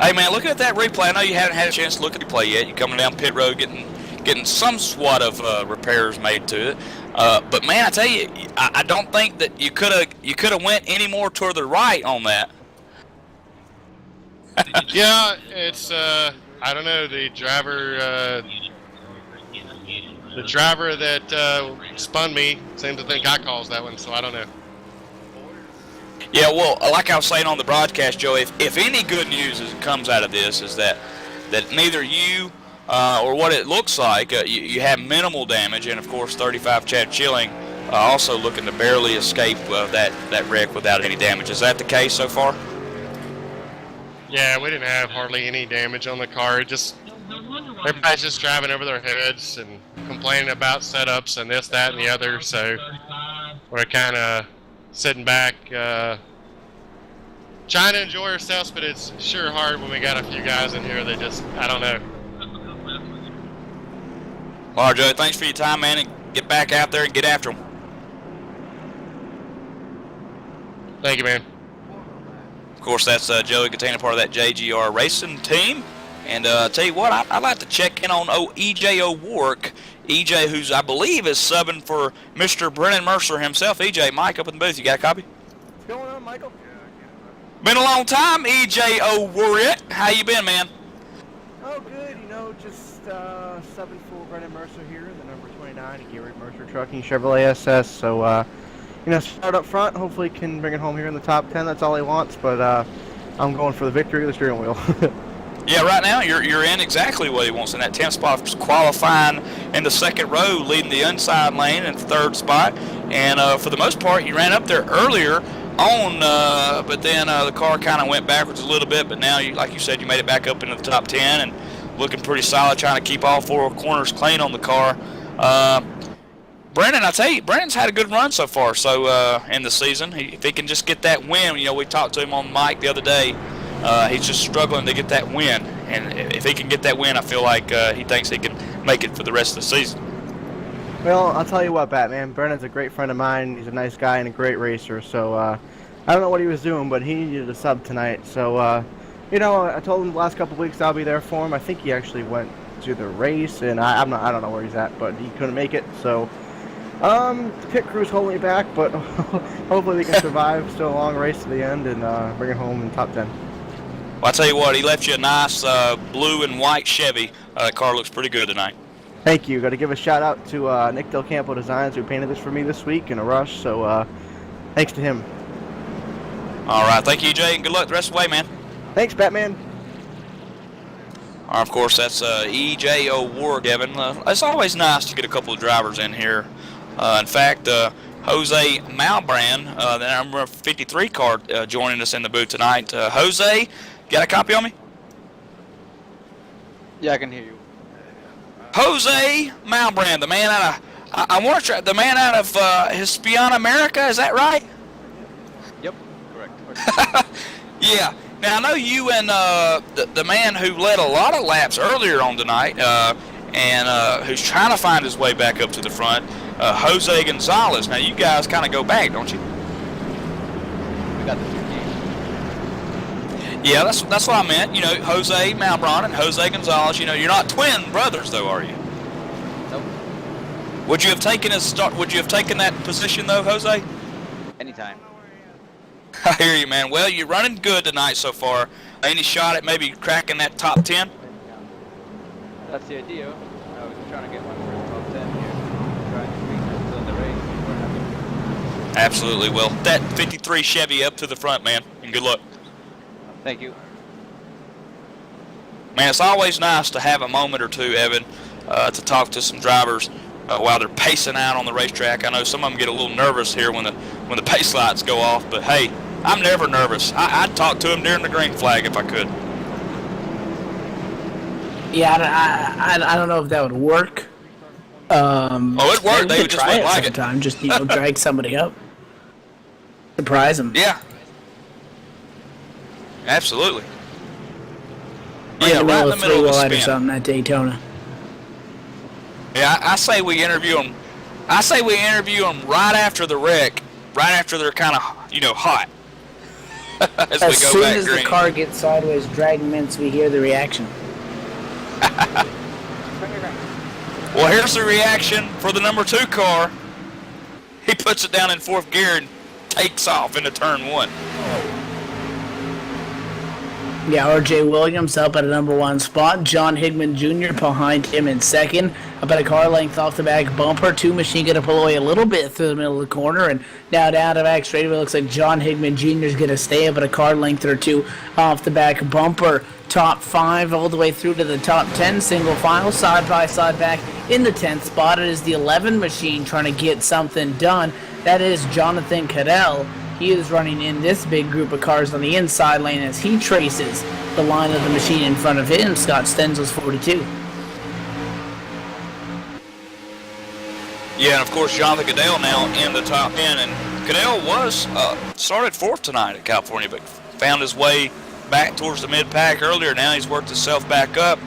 Hey, man, looking at that replay, I know you haven't had a chance to look at the replay yet. You're coming down pit road, getting some sort of repairs made to it. But, man, I tell you, I don't think that you could have went any more toward the right on that. Yeah, it's, I don't know, the driver that spun me seemed to think I caused that one, so I don't know. Yeah, well, like I was saying on the broadcast, Joe, if any good news comes out of this is that neither you or what it looks like, you have minimal damage, and of course 35 Chad Schilling also looking to barely escape that wreck without any damage. Is that the case so far? Yeah, we didn't have hardly any damage on the car. Everybody's just driving over their heads and complaining about setups and this, that, and the other, so we're kind of sitting back, trying to enjoy ourselves, but it's sure hard when we got a few guys in here that just, I don't know. All right, Joey, thanks for your time, man, and get back out there and get after them. Thank you, man. Of course, that's Joey Katina, part of that JGR racing team. And tell you what, I'd like to check in on EJ O'Rourke. EJ, who's I believe is subbing for Mr. Brennan Mercer himself. EJ, Mike up in the booth. You got a copy? What's going on, Michael? Been a long time, EJ O'Rourke. How you been, man? Oh, good. You know, just subbing for Brennan Mercer here, the number 29 at Gary Mercer Trucking Chevrolet SS. So, you know, start up front. Hopefully, can bring it home here in the top 10. That's all he wants. But I'm going for the victory of the steering wheel. Yeah, right now you're in exactly what he wants in that 10th spot, qualifying in the second row, leading the inside lane in the third spot. And for the most part, you ran up there earlier on, but then the car kind of went backwards a little bit. But now, like you said, you made it back up into the top 10 and looking pretty solid, trying to keep all four corners clean on the car. Brennan, I tell you, Brennan's had a good run so far. So in the season, if he can just get that win, you know, we talked to him on mic the other day. He's just struggling to get that win, and if he can get that win, I feel like he thinks he can make it for the rest of the season. Well, I'll tell you what, Batman. Brennan's a great friend of mine. He's a nice guy and a great racer. So I don't know what he was doing, but he needed a sub tonight. So, you know, I told him the last couple of weeks I'll be there for him. I think he actually went to the race, and I don't know where he's at, but he couldn't make it. So the pit crew's holding me back, but hopefully we can survive. Still a long race to the end and bring it home in top 10. Well, I tell you what, he left you a nice blue and white Chevy. That car looks pretty good tonight. Thank you. Got to give a shout out to Nick Del Campo Designs, who painted this for me this week in a rush. So thanks to him. All right, thank you, EJ, and good luck the rest of the way, man. Thanks, Batman. All right, of course, that's EJ O'Rourke, Evan. It's always nice to get a couple of drivers in here. In fact, Jose Malbrand, the number 53 car, joining us in the booth tonight. Jose, got a copy on me? Yeah, I can hear you. Jose Malbrand, the man out of I want to try the man out of Hispanoamerica. Is that right? Yep, correct. Yeah. Now I know you and the man who led a lot of laps earlier on tonight, and who's trying to find his way back up to the front, Jose Gonzalez. Now you guys kind of go back, don't you? We got the 2 games. Yeah, that's what I meant. You know, Jose Malbron and Jose Gonzalez. You know, you're not twin brothers, though, are you? Nope. Would you have taken Would you have taken that position, though, Jose? Anytime. I hear you, man. Well, you're running good tonight so far. Any shot at maybe cracking that top 10? That's the idea. I was trying to get one for the top 10 here. Trying to be still in the race. We're happy. Absolutely. Well, that 53 Chevy up to the front, man, and good luck. Thank you. Man, it's always nice to have a moment or two, Evan, to talk to some drivers while they're pacing out on the racetrack. I know some of them get a little nervous here when the pace lights go off, but hey, I'm never nervous. I'd talk to them during the green flag if I could. Yeah, I don't know if that would work. It worked. They could just try wouldn't it like it. sometime. Just drag somebody up, surprise them. Yeah. Absolutely. Like Yeah, right in the a middle of the three-wide or spin. something at Daytona. Yeah, I say we interview them. I say we interview them right after the wreck, right after they're kind of hot. As we As go soon back as green. the car gets sideways, drag them in so we hear the reaction. Well, here's the reaction for the number 2 car. He puts it down in 4th gear and takes off into turn 1. Yeah, R.J. Williams up at a number 1 spot. John Higman Jr. behind him in 2nd. Up at a car length off the back bumper. 2 Machine going to pull away a little bit through the middle of the corner. And now down to back straightaway. Looks like John Higman Jr. is going to stay up at a car length or 2 off the back bumper. Top 5 all the way through to the top 10. Single file, side by side back in the 10th spot. It is the 11 Machine trying to get something done. That is Jonathan Cadell. He is running in this big group of cars on the inside lane as he traces the line of the Machine in front of him. Scott Stenzel's 42. Yeah, and of course Jonathan Cadell now in the top 10, and Cadell was started 4th tonight at California, but found his way back towards the mid-pack earlier. Now he's worked himself back up.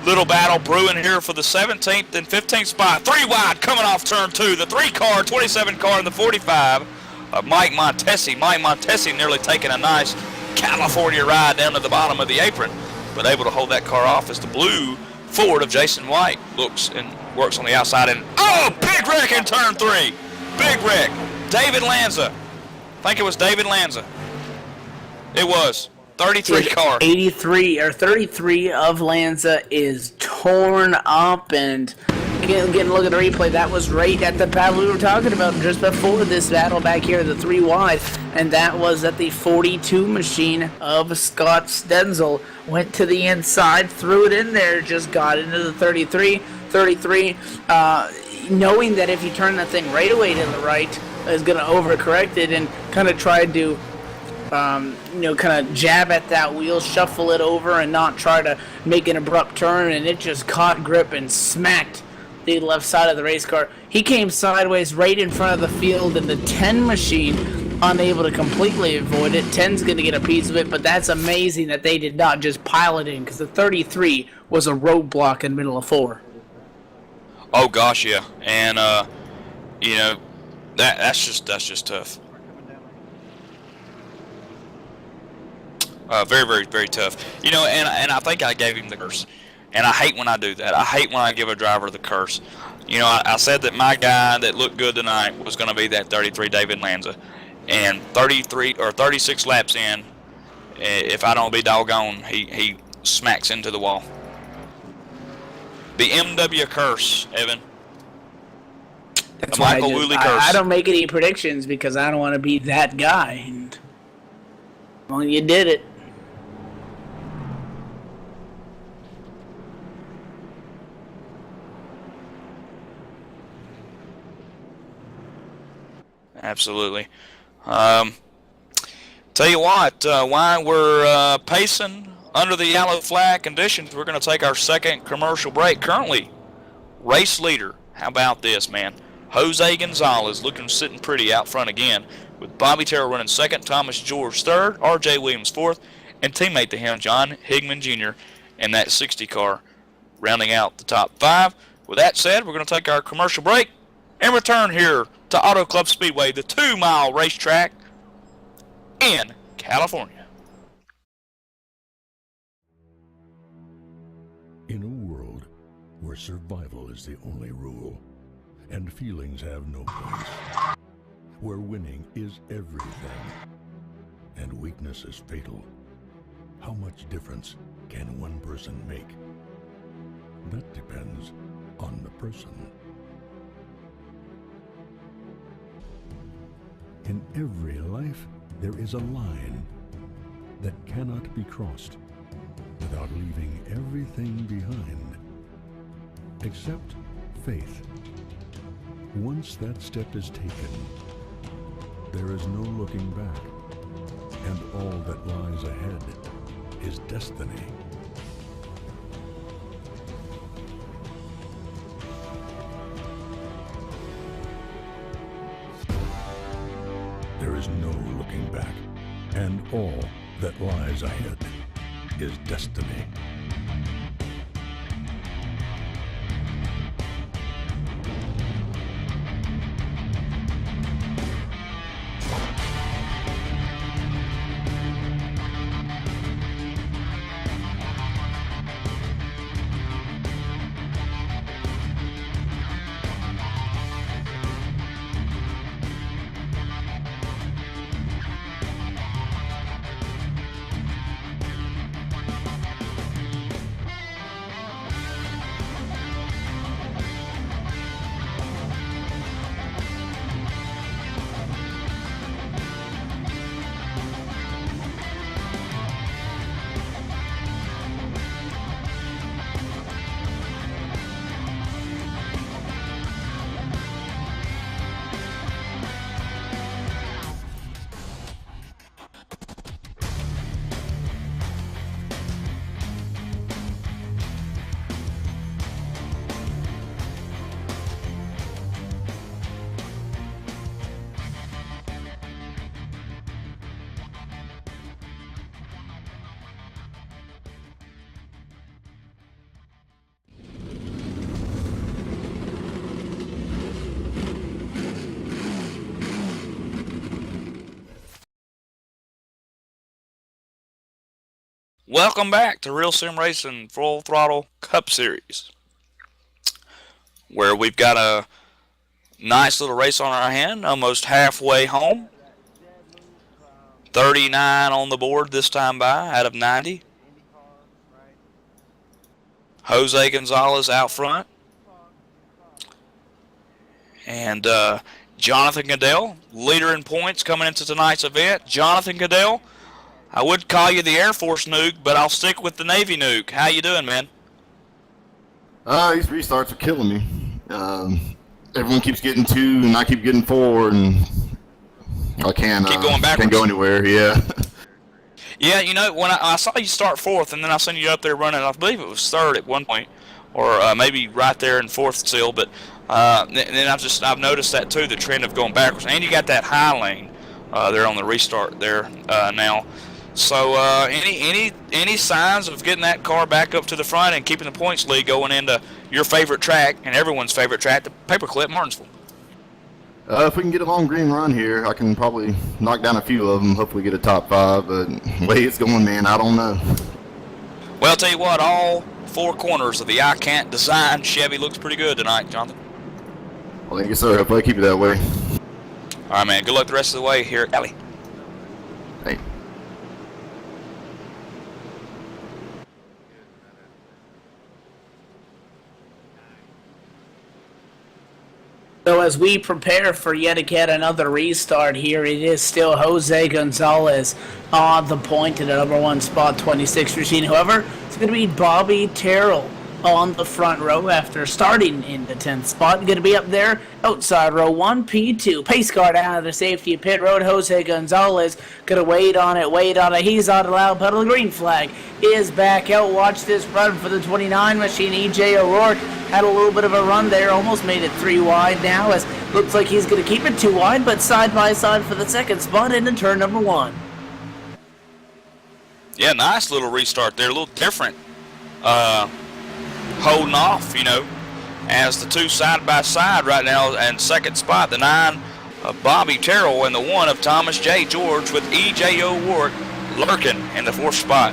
Little battle brewing here for the 17th and 15th spot. 3 wide coming off turn 2. The 3 car, 27 car, and the 45. Mike Montesi. Mike Montesi nearly taking a nice California ride down to the bottom of the apron, but able to hold that car off as the blue Ford of Jason White looks and works on the outside. And big wreck in turn 3. Big wreck. David Lanza. I think it was David Lanza. It was. 33 car. 33 of Lanza is torn up, and again, getting a look at the replay, that was right at the battle we were talking about just before this battle back here, the 3 wide, and that was at the 42 Machine of Scott Stenzel. Went to the inside, threw it in there, just got into the 33, knowing that if you turn that thing right away to the right, is going to overcorrect it, and kind of tried to kind of jab at that wheel, shuffle it over, and not try to make an abrupt turn, and it just caught grip and smacked the left side of the race car. He came sideways right in front of the field, and the 10 Machine unable to completely avoid it. 10's going to get a piece of it, but that's amazing that they did not just pile it in, because the 33 was a roadblock in the middle of 4. Oh gosh, yeah, and that's just tough. Very, very, very tough. And I think I gave him the curse. And I hate when I do that. I hate when I give a driver the curse. I said that my guy that looked good tonight was going to be that 33 David Lanza. And 33 or 36 laps in, if I don't be doggone, he smacks into the wall. The MW curse, Evan. That's the why Michael Woolley curse. I don't make any predictions because I don't want to be that guy. And, well, you did it. Absolutely. Tell you what, while we're pacing under the yellow flag conditions, we're going to take our second commercial break. Currently race leader. How about this, man? Jose Gonzalez looking sitting pretty out front again, with Bobby Terrell running second, Thomas George third, R.J. Williams fourth, and teammate to him, John Higman Jr. in that 60 car, rounding out the top 5. With that said, we're going to take our commercial break and return here to Auto Club Speedway, the 2-mile racetrack in California. In a world where survival is the only rule and feelings have no place, where winning is everything and weakness is fatal, how much difference can one person make? That depends on the person. In every life, there is a line that cannot be crossed without leaving everything behind, except faith. Once that step is taken, there is no looking back, and all that lies ahead is destiny. There is no looking back, and all that lies ahead is destiny. Welcome back to Real Sim Racing Full Throttle Cup Series, where we've got a nice little race on our hand, almost halfway home. 39 on the board this time by out of 90. Jose Gonzalez out front. And Jonathan Goodell, leader in points coming into tonight's event. Jonathan Goodell, I would call you the Air Force nuke, but I'll stick with the Navy nuke. How you doing, man? These restarts are killing me. Everyone keeps getting 2, and I keep getting 4, and I can't. Keep going backwards. Can't go anywhere. Yeah. Yeah, you know, when I saw you start 4th, and then I seen you up there running, I believe it was 3rd at one point, or maybe right there in 4th still. But then I've noticed that too, the trend of going backwards, and you got that high lane there on the restart there now. So any signs of getting that car back up to the front and keeping the points lead going into your favorite track and everyone's favorite track, the Paperclip Martinsville? If we can get a long green run here, I can probably knock down a few of them. Hopefully get a top 5. But the way it's going, man, I don't know. Well, I'll tell you what, all 4 corners of the I Can't design Chevy looks pretty good tonight, Jonathan. Well, thank you, sir. Hopefully I keep it that way. All right, man. Good luck the rest of the way here at Ellie. Hey. So as we prepare for yet again another restart here, it is still Jose Gonzalez on the point in the number 1 spot, 26 machine. However, it's going to be Bobby Terrell on the front row after starting in the 10th spot. Going to be up there outside row 1, P2. Pace car out of the safety pit road. Jose Gonzalez going to wait on it. He's on the loud pedal. The green flag is back out. Watch this run for the 29 machine. EJ O'Rourke had a little bit of a run there. Almost made it 3 wide now, as looks like he's going to keep it 2 wide, but side by side for the 2nd spot into turn number 1. Yeah, nice little restart there. A little different. Holding off, as the 2 side by side right now, and 2nd spot, the 9 of Bobby Terrell and the 1 of Thomas J. George, with E.J. O'Rourke lurking in the 4th spot.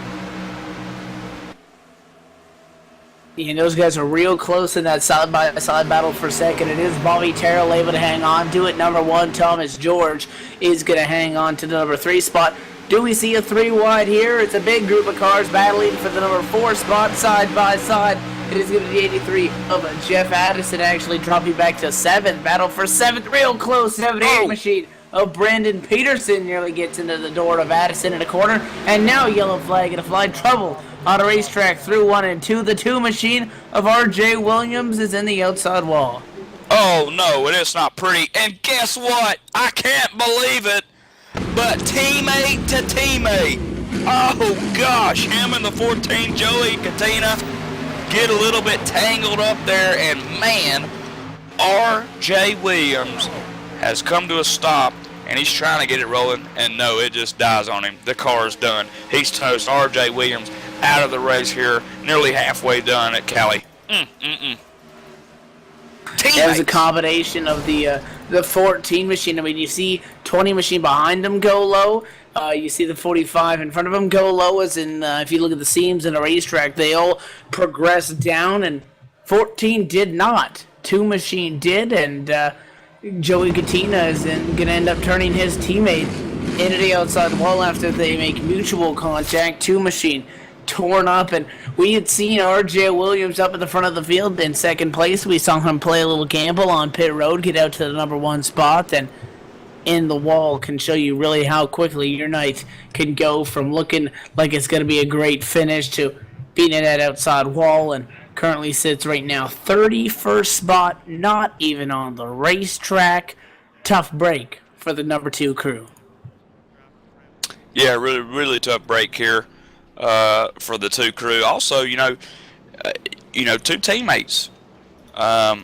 And those guys are real close in that side by side battle for 2nd. It is Bobby Terrell able to hang on to it. Number 1, Thomas George, is going to hang on to the number 3 spot. Do we see a 3 wide here? It's a big group of cars battling for the number 4 spot side by side. It is going to be 83 of Jeff Addison, actually dropping back to 7th. Battle for 7th, real close. 78 machine of Brandon Peterson nearly gets into the door of Addison in the corner. And now yellow flag and a fly trouble on a racetrack through 1 and 2. The 2 machine of R.J. Williams is in the outside wall. Oh, no, it is not pretty. And guess what? I can't believe it, but teammate to teammate. Oh, gosh, him and the 14, Joey Katina, get a little bit tangled up there, and man, R.J. Williams has come to a stop, and he's trying to get it rolling, and no, it just dies on him. The car's done. He's toast. R.J. Williams out of the race here, nearly halfway done at Cali. That was a combination of the 14 machine. I mean, you see 20 machine behind him go low. You see the 45 in front of him go low, as in, if you look at the seams in a racetrack, they all progress down, and 14 did not. 2 machine did, and Joey Katina is going to end up turning his teammate into the outside wall after they make mutual contact. 2 machine torn up, and we had seen R.J. Williams up at the front of the field in 2nd place. We saw him play a little gamble on pit road, get out to the number 1 spot, and in the wall can show you really how quickly your night can go from looking like it's going to be a great finish to being in that outside wall, and currently sits right now 31st spot, not even on the racetrack. Tough break for the number 2 crew. Yeah, really, really tough break here for the 2 crew. Also, 2 teammates. That's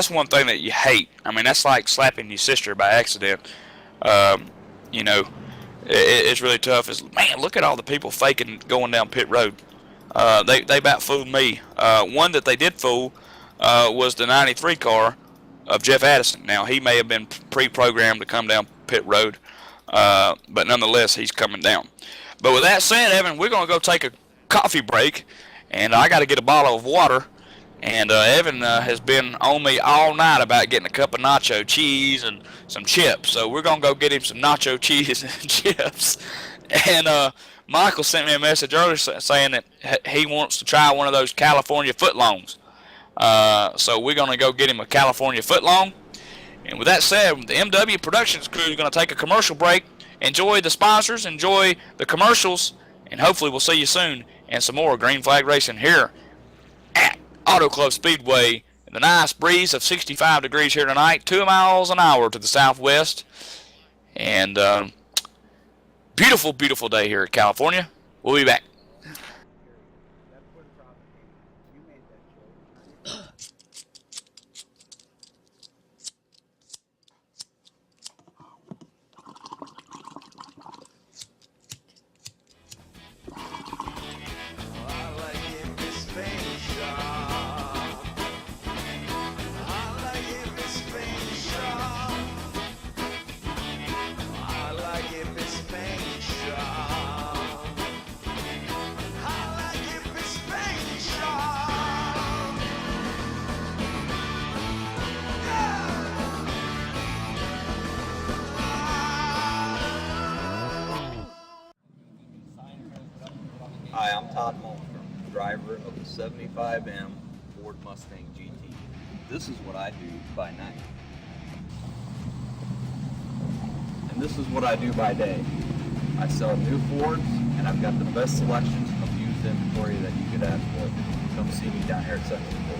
one thing that you hate. I mean, that's like slapping your sister by accident. It's really tough. Man, look at all the people faking going down pit road. They about fooled me. One that they did fool was the 93 car of Jeff Addison. Now, he may have been pre-programmed to come down pit road, but nonetheless, he's coming down. But with that said, Evan, we're going to go take a coffee break, and I got to get a bottle of water. And Evan has been on me all night about getting a cup of nacho cheese and some chips. So we're going to go get him some nacho cheese and chips. And Michael sent me a message earlier saying that he wants to try one of those California footlongs. So we're going to go get him a California footlong. And with that said, the MW Productions crew is going to take a commercial break. Enjoy the sponsors, enjoy the commercials, and hopefully we'll see you soon and some more Green Flag Racing here at Autoclub Speedway in the nice breeze of 65 degrees here tonight, 2 miles an hour to the southwest. And beautiful, beautiful day here in California. We'll be back. Hi, I'm Todd Malmstrom, driver of the 75M Ford Mustang GT. This is what I do by night. And this is what I do by day. I sell new Fords, and I've got the best selections of used inventory that you could ask to come see me down here at 74.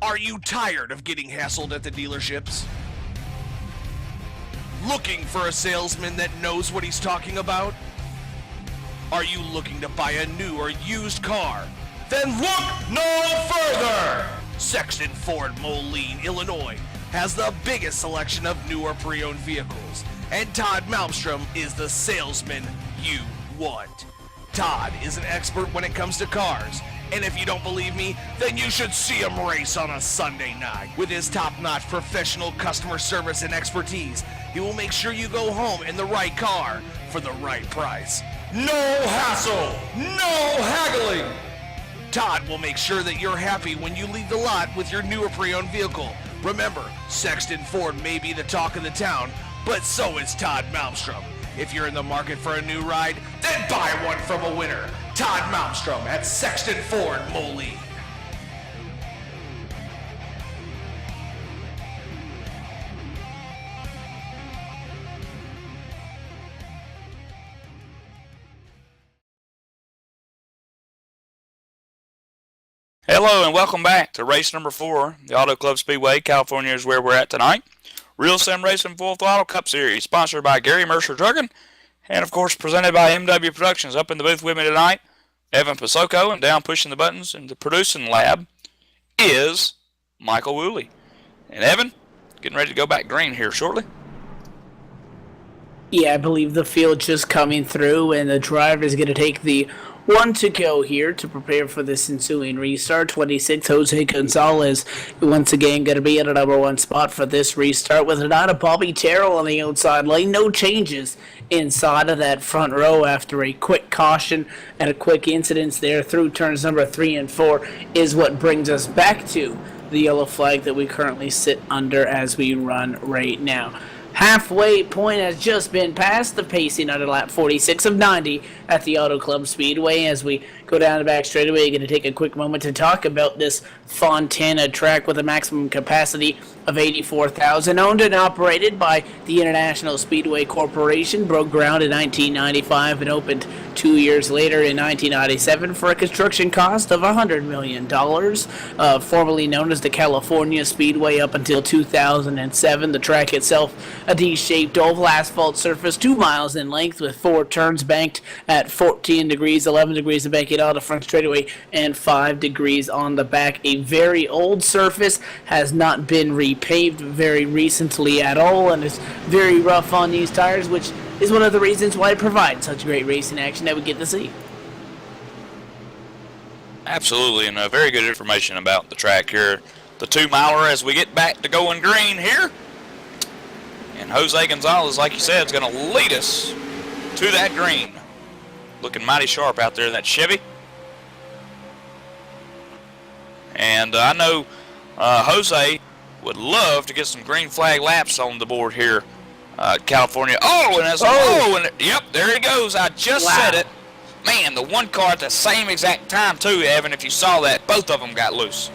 Are you tired of getting hassled at the dealerships? Looking for a salesman that knows what he's talking about? Are you looking to buy a new or used car? Then look no further! Sexton Ford Moline, Illinois has the biggest selection of new or pre-owned vehicles, and Todd Malmstrom is the salesman you want. Todd is an expert when it comes to cars, and if you don't believe me, then you should see him race on a Sunday night. With his top-notch professional customer service and expertise, he will make sure you go home in the right car for the right price. No hassle, no haggling. Todd will make sure that you're happy when you leave the lot with your new or pre-owned vehicle. Remember, Sexton Ford may be the talk of the town, but so is Todd Malmstrom. If you're in the market for a new ride, then buy one from a winner. Todd Malmstrom at Sexton Ford Moline. Hello and welcome back to race number 4, the Auto Club Speedway. California is where we're at tonight. Real Sim Racing Full Throttle Cup Series, sponsored by Gary Mercer Trucking, and of course presented by MW Productions. Up in the booth with me tonight, Evan Pasoko, and down pushing the buttons in the producing lab is Michael Woolley. And Evan, getting ready to go back green here shortly. Yeah, I believe the field just coming through, and the driver is going to take the one to go here to prepare for this ensuing restart. 26, Jose Gonzalez, once again going to be in a number 1 spot for this restart with an out of Bobby Terrell on the outside lane. No changes inside of that front row after a quick caution and a quick incident there through turns number 3 and 4 is what brings us back to the yellow flag that we currently sit under as we run right now. Halfway point has just been passed, the pacing under lap 46 of 90 at the Auto Club Speedway. As we go down the back straightaway, you're going to take a quick moment to talk about this Fontana track with a maximum capacity of 84,000, owned and operated by the International Speedway Corporation, broke ground in 1995 and opened 2 years later in 1997 for a construction cost of $100 million. Formerly known as the California Speedway up until 2007, the track itself a D-shaped oval asphalt surface 2 miles in length with 4 turns banked at 14 degrees, 11 degrees of banking on the front straightaway, and 5 degrees on the back. A very old surface, has not been repaved very recently at all, and is very rough on these tires, which is one of the reasons why it provides such great racing action that we get to see. Absolutely, and very good information about the track here. The 2-miler as we get back to going green here. And Jose Gonzalez, like you said, is going to lead us to that green. Looking mighty sharp out there in that Chevy. And I know Jose would love to get some green flag laps on the board here, California. Oh, and yep, there he goes. I just said it. Man, the one car at the same exact time too, Evan. If you saw that, both of them got loose.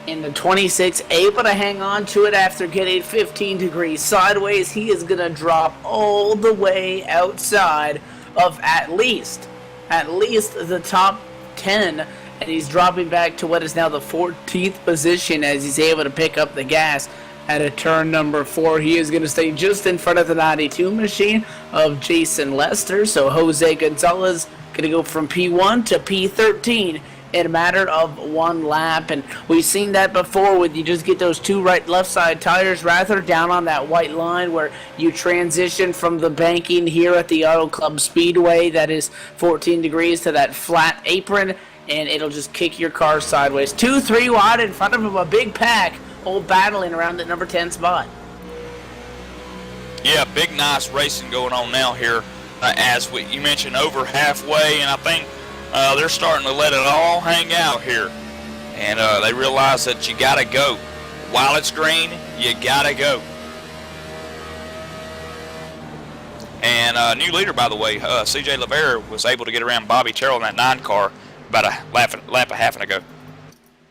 In the 26, able to hang on to it after getting 15 degrees sideways. He is going to drop all the way outside of at least the top 10, and he's dropping back to what is now the 14th position as he's able to pick up the gas at a turn number 4. He is going to stay just in front of the 92 machine of Jason Lester. So Jose Gonzalez going to go from P1 to P13 in a matter of 1 lap, and we've seen that before with you just get those 2 left side tires rather down on that white line where you transition from the banking here at the Auto Club Speedway that is 14 degrees to that flat apron, and it'll just kick your car sideways. 2-3 wide in front of him, a big pack all battling around the number 10 spot. Yeah, big nice racing going on now here as you mentioned, over halfway, and I think they're starting to let it all hang out here, and they realize that you got to go while it's green, you gotta go. And new leader, by the way, CJ Lavera was able to get around Bobby Terrell in that 9 car about a lap and a half ago.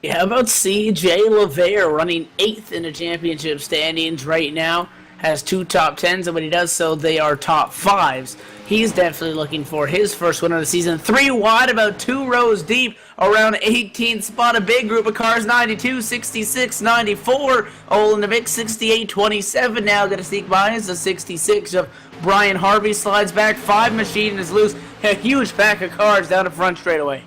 Yeah, how about CJ Lavera running 8th in the championship standings right now? Has 2 top 10s, and when he does so, they are top 5s. He's definitely looking for his first win of the season. 3 wide, about 2 rows deep, around 18th spot. A big group of cars, 92, 66, 94. All in the mix, 68, 27. Now going to sneak by is the 66 of Brian Harvey. Slides back, 5 machine is loose. A huge pack of cars down the front straightaway.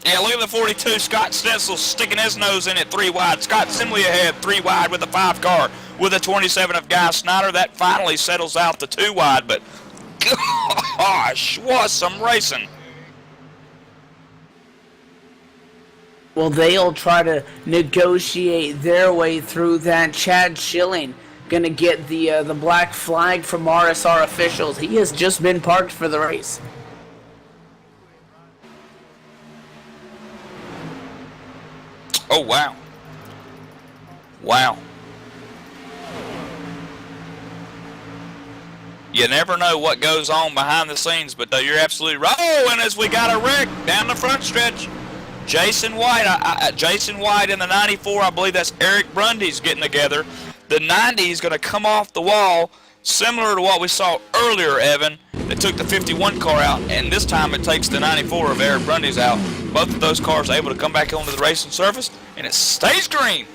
Yeah, look at the 42. Scott Stensel sticking his nose in at 3 wide. Scott Simley ahead, 3 wide with the 5 car. With the 27 of Guy Snyder, that finally settles out the 2 wide, but gosh, what some racing. Well, they'll try to negotiate their way through that. Chad Schilling gonna get the black flag from RSR officials. He has just been parked for the race. Oh, wow. Wow. You never know what goes on behind the scenes, but you're absolutely right. Oh, and as we got a wreck down the front stretch, Jason White. Jason White in the 94, I believe that's Eric Brundy's getting together. The 90 is going to come off the wall, similar to what we saw earlier, Evan. They took the 51 car out, and this time it takes the 94 of Eric Brundy's out. Both of those cars are able to come back onto the racing surface, and it stays green.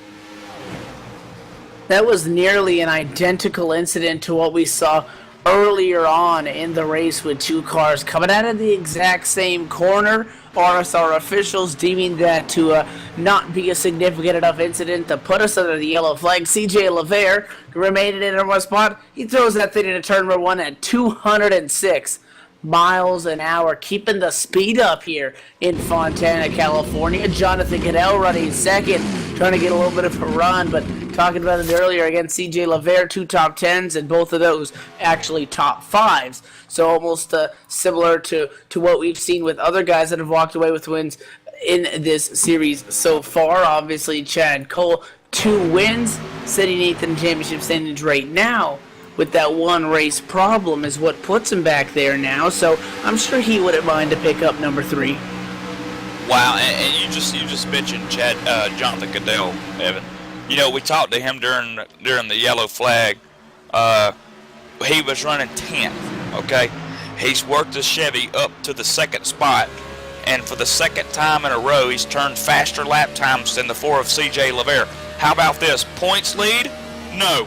That was nearly an identical incident to what we saw earlier on in the race with 2 cars coming out of the exact same corner. RSR officials deeming that to not be a significant enough incident to put us under the yellow flag. CJ Lavere remained in number 1 spot. He throws that thing into turn number 1 at 206 miles an hour, keeping the speed up here in Fontana, California. Jonathan Cadell running 2nd, trying to get a little bit of a run, but talking about it earlier, again, CJ Lavere, 2 top 10s, and both of those actually top 5s. So almost similar to what we've seen with other guys that have walked away with wins in this series so far. Obviously, Chad Cole, 2 wins, sitting 8th in the championship standings right now. With that 1 race problem is what puts him back there now, so I'm sure he wouldn't mind to pick up number 3. Wow, and you just mentioned Jonathan Cadell, Evan. You know, we talked to him during the yellow flag. He was running 10th, okay? He's worked the Chevy up to the 2nd spot, and for the 2nd time in a row, he's turned faster lap times than the 4 of CJ Lavere. How about this? Points lead? No.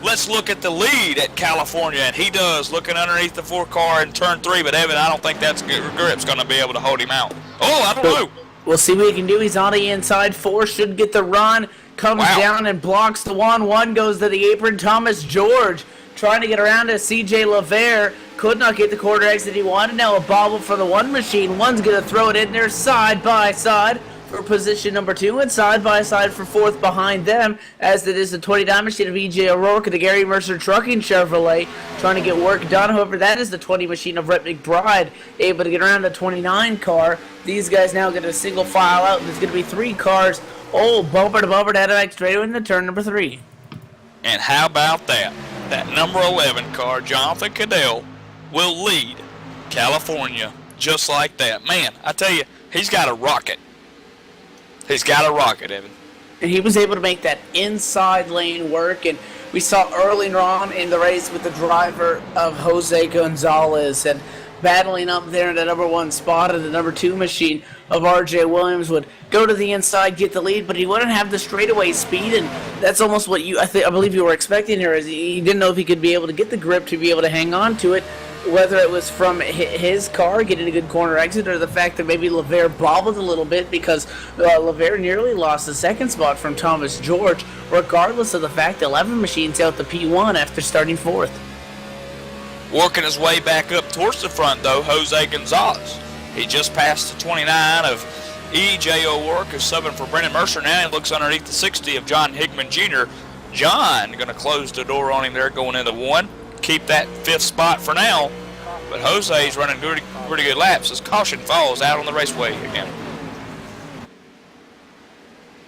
Let's look at the lead at California, and he does, looking underneath the 4 car in turn 3, but Evan, I don't think that's grip's going to be able to hold him out. Oh, I don't know. We'll see what he can do. He's on the inside. 4 should get the run, comes down and blocks the 1. 1 goes to the apron. Thomas George trying to get around to CJ Lavere. Could not get the quarter exit he wanted. Now a bobble for the 1 machine. 1's going to throw it in there side by side for position number 2, and side by side for 4th behind them, as it is the 29 machine of E.J. O'Rourke and the Gary Mercer Trucking Chevrolet trying to get work done. However, that is the 20 machine of Rhett McBride able to get around the 29 car. These guys now get a single file out, and there's going to be 3 cars, bumper to bumper to head back straight into turn number 3. And how about that? That number 11 car, Jonathan Cadell, will lead California just like that. Man, I tell you, he's got a rocket. He's got a rocket, Evan. And he was able to make that inside lane work, and we saw earlier on in the race with the driver of Jose Gonzalez and battling up there in the number 1 spot, and the number 2 machine of R.J. Williams would go to the inside, get the lead, but he wouldn't have the straightaway speed, and that's almost what I believe you were expecting here. Is he didn't know if he could be able to get the grip to be able to hang on to it, whether it was from his car getting a good corner exit, or the fact that maybe Lavere bobbled a little bit because Lavere nearly lost the 2nd spot from Thomas George, regardless of the fact that 11 machines out the P1 after starting 4th. Working his way back up towards the front, though, Jose Gonzalez. He just passed the 29 of E.J. O'Rourke, who's subbing for Brendan Mercer now. He looks underneath the 60 of John Hickman Jr. John going to close the door on him there going into 1. Keep that 5th spot for now, but Jose's running pretty good laps as caution falls out on the raceway again.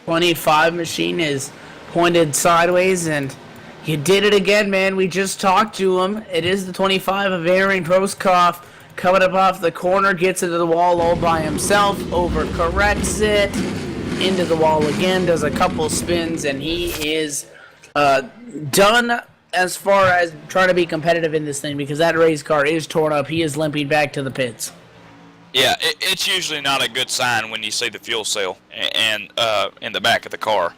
25 machine is pointed sideways, and you did it again, man. We just talked to him. It is the 25 of Aaron Proskopf coming up off the corner, gets into the wall all by himself, overcorrects it, into the wall again, does a couple spins, and he is done as far as trying to be competitive in this thing, because that race car is torn up. He is limping back to the pits. Yeah, it's usually not a good sign when you see the fuel cell and in the back of the car,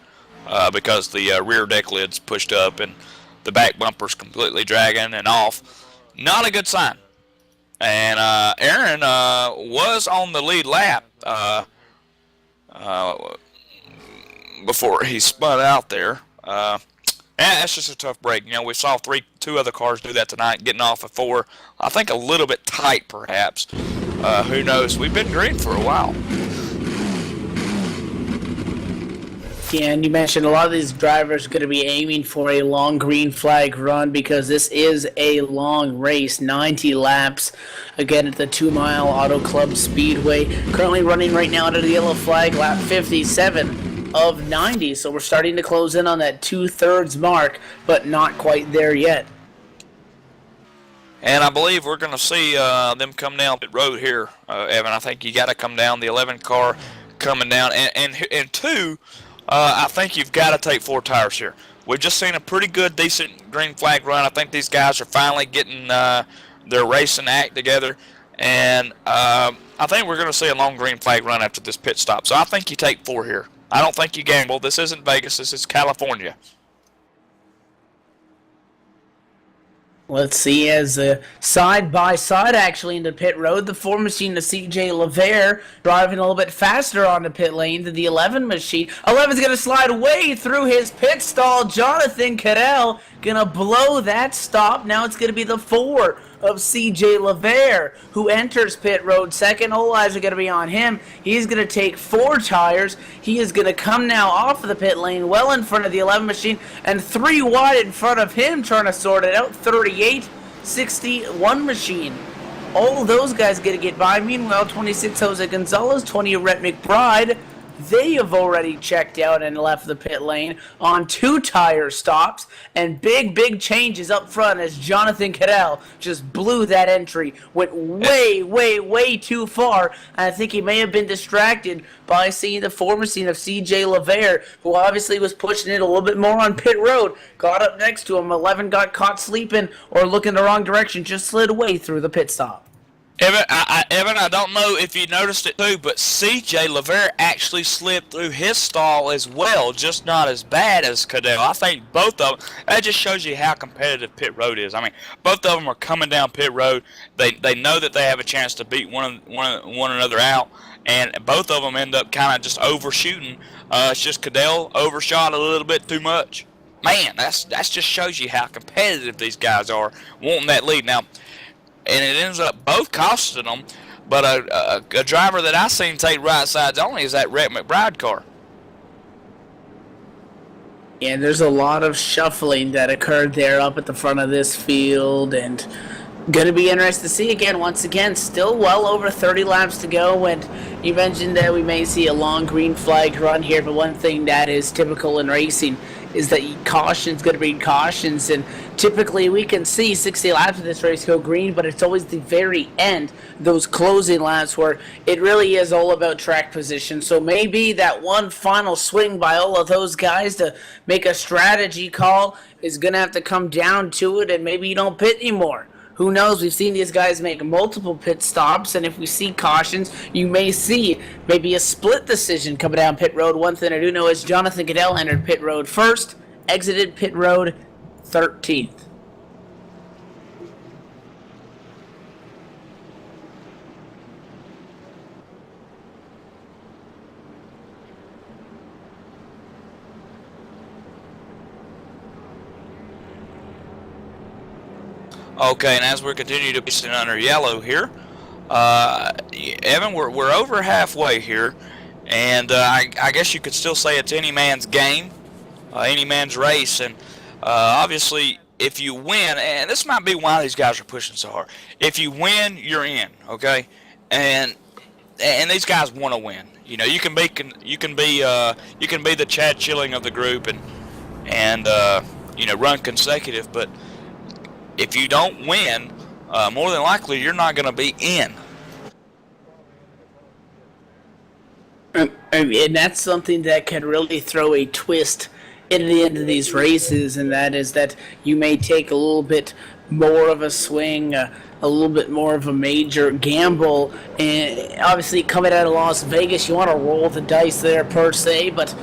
because the rear deck lid's pushed up and the back bumper's completely dragging and off. Not a good sign. And Aaron was on the lead lap before he spun out there. That's just a tough break. You know, we saw two other cars do that tonight, getting off at 4. I think a little bit tight, perhaps. Who knows? We've been green for a while. Yeah, and you mentioned a lot of these drivers are going to be aiming for a long green flag run, because this is a long race, 90 laps, again at the 2 Mile Auto Club Speedway. Currently running right now under the yellow flag, lap 57 of 90, so we're starting to close in on that 2/3 mark, but not quite there yet. And I believe we're going to see them come down pit road here, Evan. I think you got to come down, the 11 car coming down, and 2. I think you've got to take 4 tires here. We've just seen a pretty good, decent green flag run. I think these guys are finally getting their racing act together. And I think we're going to see a long green flag run after this pit stop. So I think you take 4 here. I don't think you gamble. This isn't Vegas. This is California. Let's see, as side-by-side actually into pit road, the 4 machine to CJ Lavere driving a little bit faster on the pit lane than the 11 machine. 11's going to slide way through his pit stall. Jonathan Cadell going to blow that stop. Now it's going to be the 4 of CJ Lavere who enters pit road second. All eyes are going to be on him. He's going to take 4 tires. He is going to come now off of the pit lane well in front of the 11 machine and 3 wide in front of him trying to sort it out. 38-61 machine. All those guys going to get by. Meanwhile, 26 Jose Gonzalez, 20 Rhett McBride, they have already checked out and left the pit lane on 2 tire stops, and big changes up front as Jonathan Cadell just blew that entry, went way too far, and I think he may have been distracted by seeing the 4 machine of CJ Lavere, who obviously was pushing it a little bit more on pit road, got up next to him. 11 got caught sleeping or looking the wrong direction, just slid away through the pit stop. Evan, I don't know if you noticed it too, but CJ Lavere actually slid through his stall as well, just not as bad as Cadell. I think both of them, that just shows you how competitive pit road is. I mean, both of them are coming down pit road. They know that they have a chance to beat one another out, and both of them end up kind of just overshooting. It's just Cadell overshot a little bit too much. Man, that's just shows you how competitive these guys are, wanting that lead. Now, and it ends up both costing them, but a driver that I seen take right sides only is that Rhett McBride car. Yeah, there's a lot of shuffling that occurred there up at the front of this field, and going to be interesting to see again. Once again, still well over 30 laps to go, and you mentioned that we may see a long green flag run here, but one thing that is typical in racing is that caution's going to be cautions, and typically we can see 60 laps of this race go green, but it's always the very end, those closing laps, where it really is all about track position. So maybe that one final swing by all of those guys to make a strategy call is going to have to come down to it, and maybe you don't pit anymore. Who knows? We've seen these guys make multiple pit stops, and if we see cautions, you may see maybe a split decision coming down pit road. One thing I do know is Jonathan Cadell entered pit road first, exited pit road 13th. Okay, and as we continue to be under yellow here, Evan, we're over halfway here, and I guess you could still say it's any man's game, any man's race, and obviously if you win, and this might be why these guys are pushing so hard. If you win, you're in, okay, and these guys want to win. You know, you can be the Chad Chilling of the group, and and run consecutive. But if you don't win, more than likely you're not going to be in. And that's something that can really throw a twist at the end of these races, and that is that you may take a little bit more of a swing, a little bit more of a major gamble. And obviously, coming out of Las Vegas, you want to roll the dice there per se, but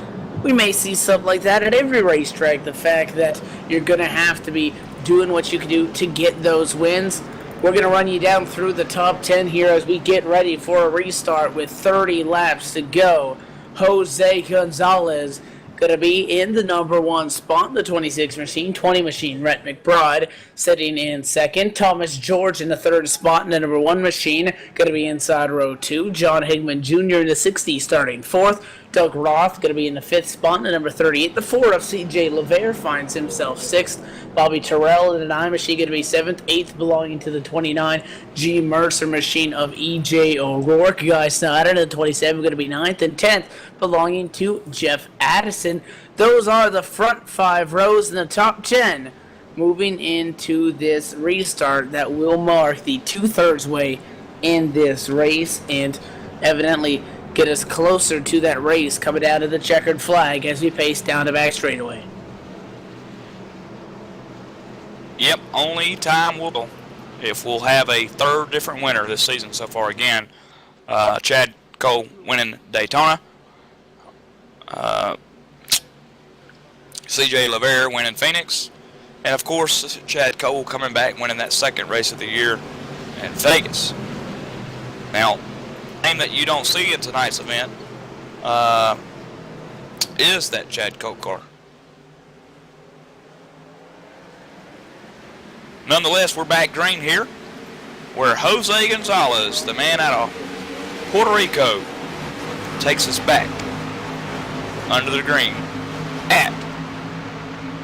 we may see something like that at every racetrack. The fact that you're going to have to be doing what you can do to get those wins. We're going to run you down through the top 10 here as we get ready for a restart with 30 laps to go. Jose Gonzalez going to be in the number 1 spot, the 26 machine. 20 machine, Rhett McBride sitting in second. Thomas George in the 3rd spot in the number 1 machine, going to be inside row 2. John Higman Jr. in the 60 starting 4th. Doug Roth going to be in the 5th spot in the number 38. The 4 of C.J. LeVere finds himself 6th. Bobby Terrell in the 9 machine going to be 7th. 8th belonging to the 29 G. Mercer machine of E.J. O'Rourke. Guy Snyder in the 27 going to be 9th. And 10th belonging to Jeff Addison. Those are the front 5 rows in the top 10. Moving into this restart that will mark the 2/3 way in this race and evidently get us closer to that race coming down to the checkered flag as we pace down the back straightaway. Yep, only time will tell if we'll have a 3rd different winner this season so far. Again, Chad Cole winning Daytona, C.J. LeVere winning Phoenix, and of course Chad Cole coming back winning that 2nd race of the year in Vegas. Now, name that you don't see in tonight's event is that Chad Cole car. Nonetheless, we're back green here, where Jose Gonzalez, the man out of Puerto Rico, takes us back under the green at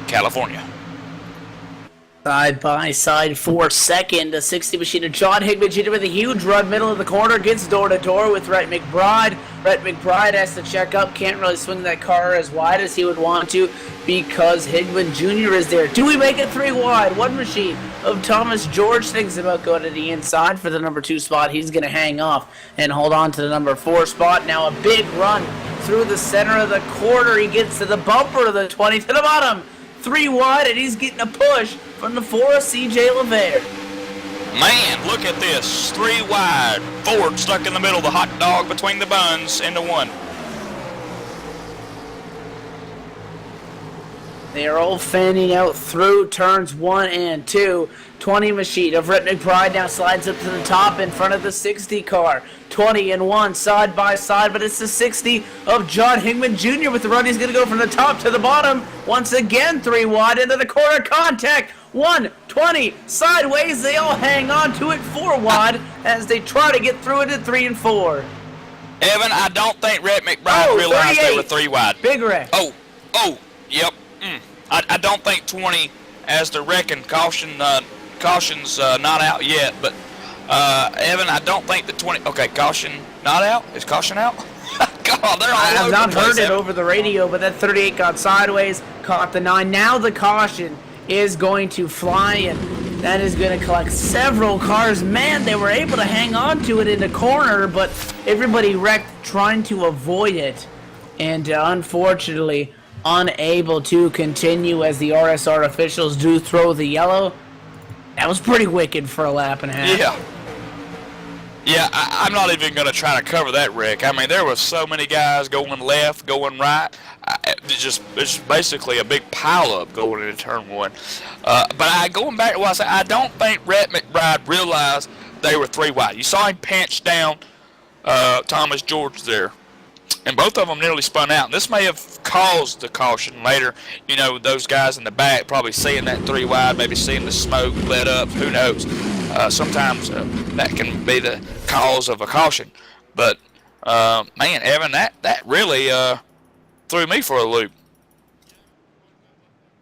California. Side by side for second, the 60 machine of John Higman Jr. with a huge run, middle of the corner, gets door to door with Rhett McBride. Rhett McBride has to check up, can't really swing that car as wide as he would want to because Higman Jr. is there. Do we make it 3 wide? 1 machine of Thomas George thinks about going to the inside for the number 2 spot. He's going to hang off and hold on to the number 4 spot. Now a big run through the center of the quarter. He gets to the bumper of the 20 to the bottom. 3 wide, and he's getting a push from the 4 of C.J. LeVere. Man, look at this. 3 wide. Ford stuck in the middle, the hot dog between the buns into 1. They are all fanning out through turns 1 and 2. 20 machine of Rhett McBride now slides up to the top in front of the 60 car. 20 and 1 side by side, but it's the 60 of John Higman Jr. with the run. He's going to go from the top to the bottom. Once again, 3 wide into the corner contact. 120 sideways. They all hang on to it 4 wide as they try to get through it at 3 and 4. Evan, I don't think Rhett McBride realized they were 3 wide. Big wreck. Yep. I don't think 20 as the wrecking caution's not out yet, but Evan, I don't think the 20. Okay, caution not out. Is caution out? God, they're all I have over not the place, heard it Evan. over the radio, but that 38 got sideways, caught the 9. Now the caution is going to fly, and that is going to collect several cars. Man, they were able to hang on to it in the corner, but everybody wrecked trying to avoid it, and unfortunately unable to continue as the RSR officials do throw the yellow. That was pretty wicked for a lap and a half. Yeah, I'm not even going to try to cover that wreck. I mean, there were so many guys going left, going right. It's just basically a big pileup going into turn 1. But going back to what I said, I don't think Rhett McBride realized they were 3 wide. You saw him pinch down Thomas George there, and both of them nearly spun out. And this may have caused the caution later. You know, those guys in the back probably seeing that 3 wide, maybe seeing the smoke let up. Who knows? Sometimes that can be the cause of a caution. But man, Evan, that really threw me for a loop.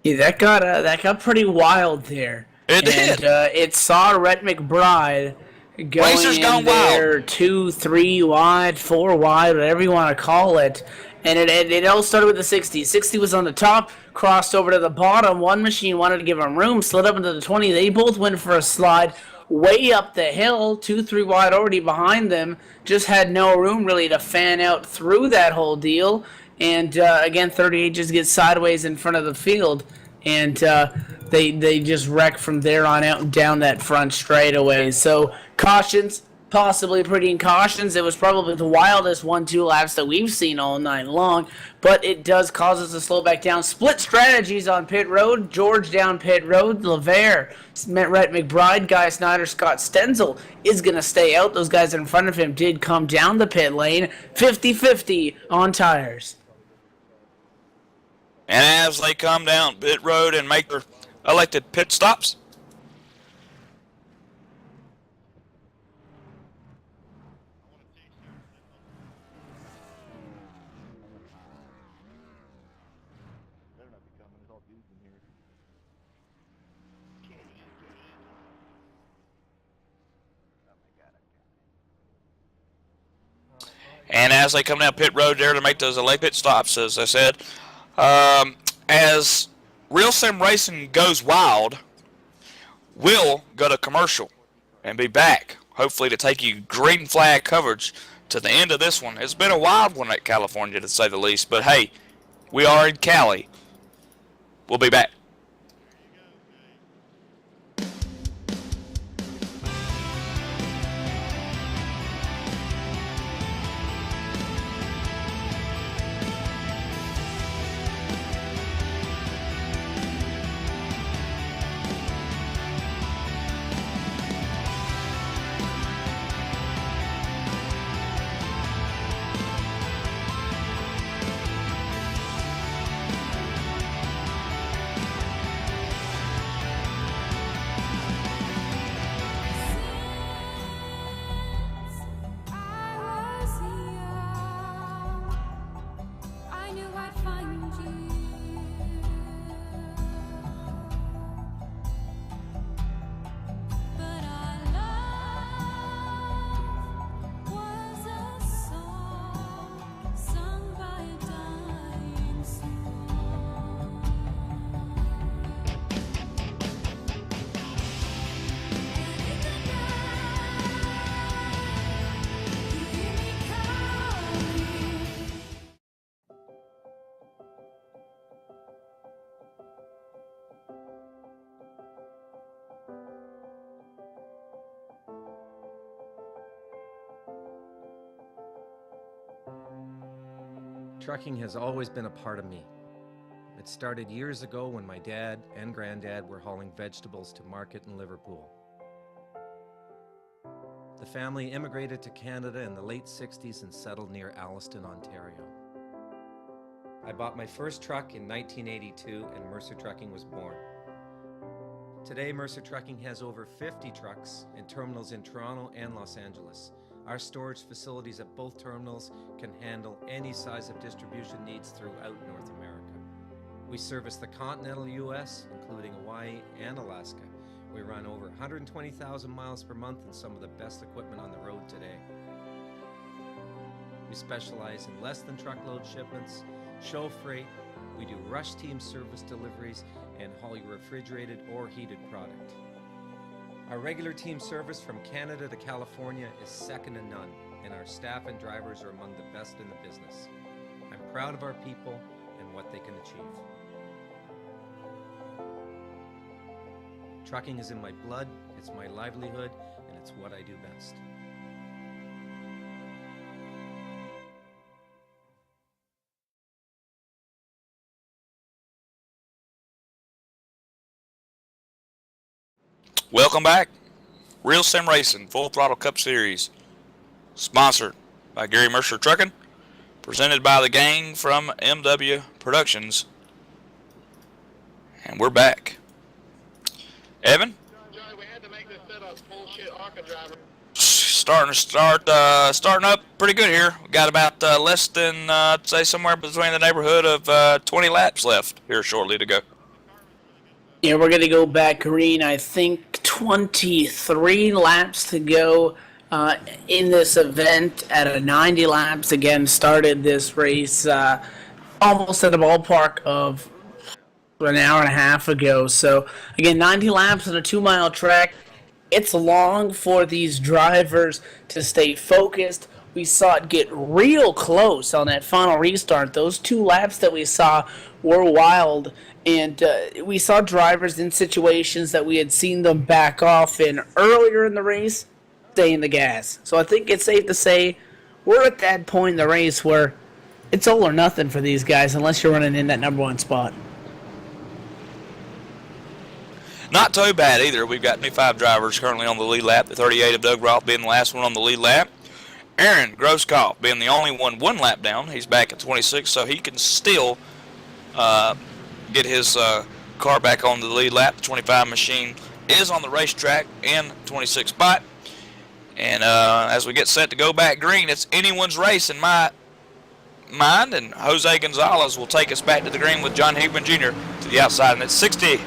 Yeah, that got pretty wild there. It did. It saw Rhett McBride Going Racers in gone there wild. 2, 3 wide, 4 wide, whatever you want to call it. And it all started with the 60. 60 was on the top, crossed over to the bottom. One machine wanted to give him room, slid up into the 20. They both went for a slide way up the hill, 2, 3 wide already behind them. Just had no room really to fan out through that whole deal. And again, 38 just gets sideways in front of the field. And they just wreck from there on out and down that front straightaway. So cautions, possibly pretty cautions. It was probably the wildest 1-2 laps that we've seen all night long, but it does cause us to slow back down. Split strategies on pit road. George down pit road. LeVere, Rhett McBride, Guy Snyder, Scott Stenzel is going to stay out. Those guys in front of him did come down the pit lane. 50-50 on tires. And as they come down pit road and make their elected pit stops, pit road there to make those elected pit stops, as I said, as Real Sim Racing goes wild, we'll go to commercial and be back, hopefully to take you green flag coverage to the end of this one. It's been a wild one at California, to say the least, but hey, we are in Cali. We'll be back. Trucking has always been a part of me. It started years ago when my dad and granddad were hauling vegetables to market in Liverpool. The family immigrated to Canada in the late 60s and settled near Alliston, Ontario. I bought my first truck in 1982 and Mercer Trucking was born. Today, Mercer Trucking has over 50 trucks and terminals in Toronto and Los Angeles. Our storage facilities at both terminals can handle any size of distribution needs throughout North America. We service the continental U.S., including Hawaii and Alaska. We run over 120,000 miles per month and some of the best equipment on the road today. We specialize in less than truckload shipments, show freight, we do rush team service deliveries, and haul your refrigerated or heated product. Our regular team service from Canada to California is second to none, and our staff and drivers are among the best in the business. I'm proud of our people and what they can achieve. Trucking is in my blood, it's my livelihood, and it's what I do best. Welcome back. Real Sim Racing Full Throttle Cup Series, sponsored by Gary Mercer Trucking, presented by the gang from MW Productions. And we're back. Evan? Johnny, we had to make this setup bullshit ARCA driver. Starting up pretty good here. We got about less than, I'd say somewhere between the neighborhood of 20 laps left here shortly to go. Yeah, we're going to go back green. I think 23 laps to go in this event at a 90 laps. Again, started this race almost at the ballpark of an hour and a half ago. So, again, 90 laps on a 2-mile track. It's long for these drivers to stay focused. We saw it get real close on that final restart. Those 2 laps that we saw were wild. And we saw drivers in situations that we had seen them back off in earlier in the race, stay in the gas. So I think it's safe to say we're at that point in the race where it's all or nothing for these guys unless you're running in that number 1 spot. Not too bad either. We've got 25 drivers currently on the lead lap. The 38 of Doug Roth being the last one on the lead lap. Aaron Grosskopf being the only one lap down. He's back at 26, so he can still get his car back on the lead lap. The 25 machine is on the racetrack in 26 spot. And as we get set to go back green, it's anyone's race in my mind. And Jose Gonzalez will take us back to the green with John Higman Jr. to the outside. And it's 60.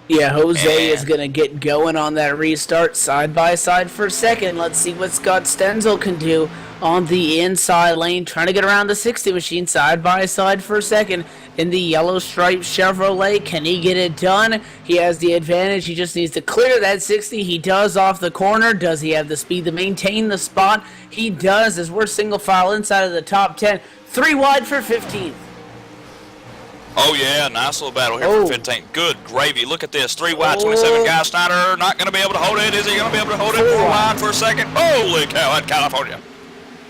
Yeah, Jose is going to get going on that restart side by side for a second. Let's see what Scott Stenzel can do on the inside lane, trying to get around the 60 machine side by side for a second in the yellow striped Chevrolet. Can he get it done? He has the advantage. He just needs to clear that 60. He does off the corner. Does he have the speed to maintain the spot? He does, as we're single file inside of the top 10. 3 wide for 15th. Oh, yeah, nice little battle here for 15th. Good gravy. Look at this. 3 wide, 27. Guy Snyder not going to be able to hold it. Is he going to be able to hold it 4 wide for a second? Holy cow, at California.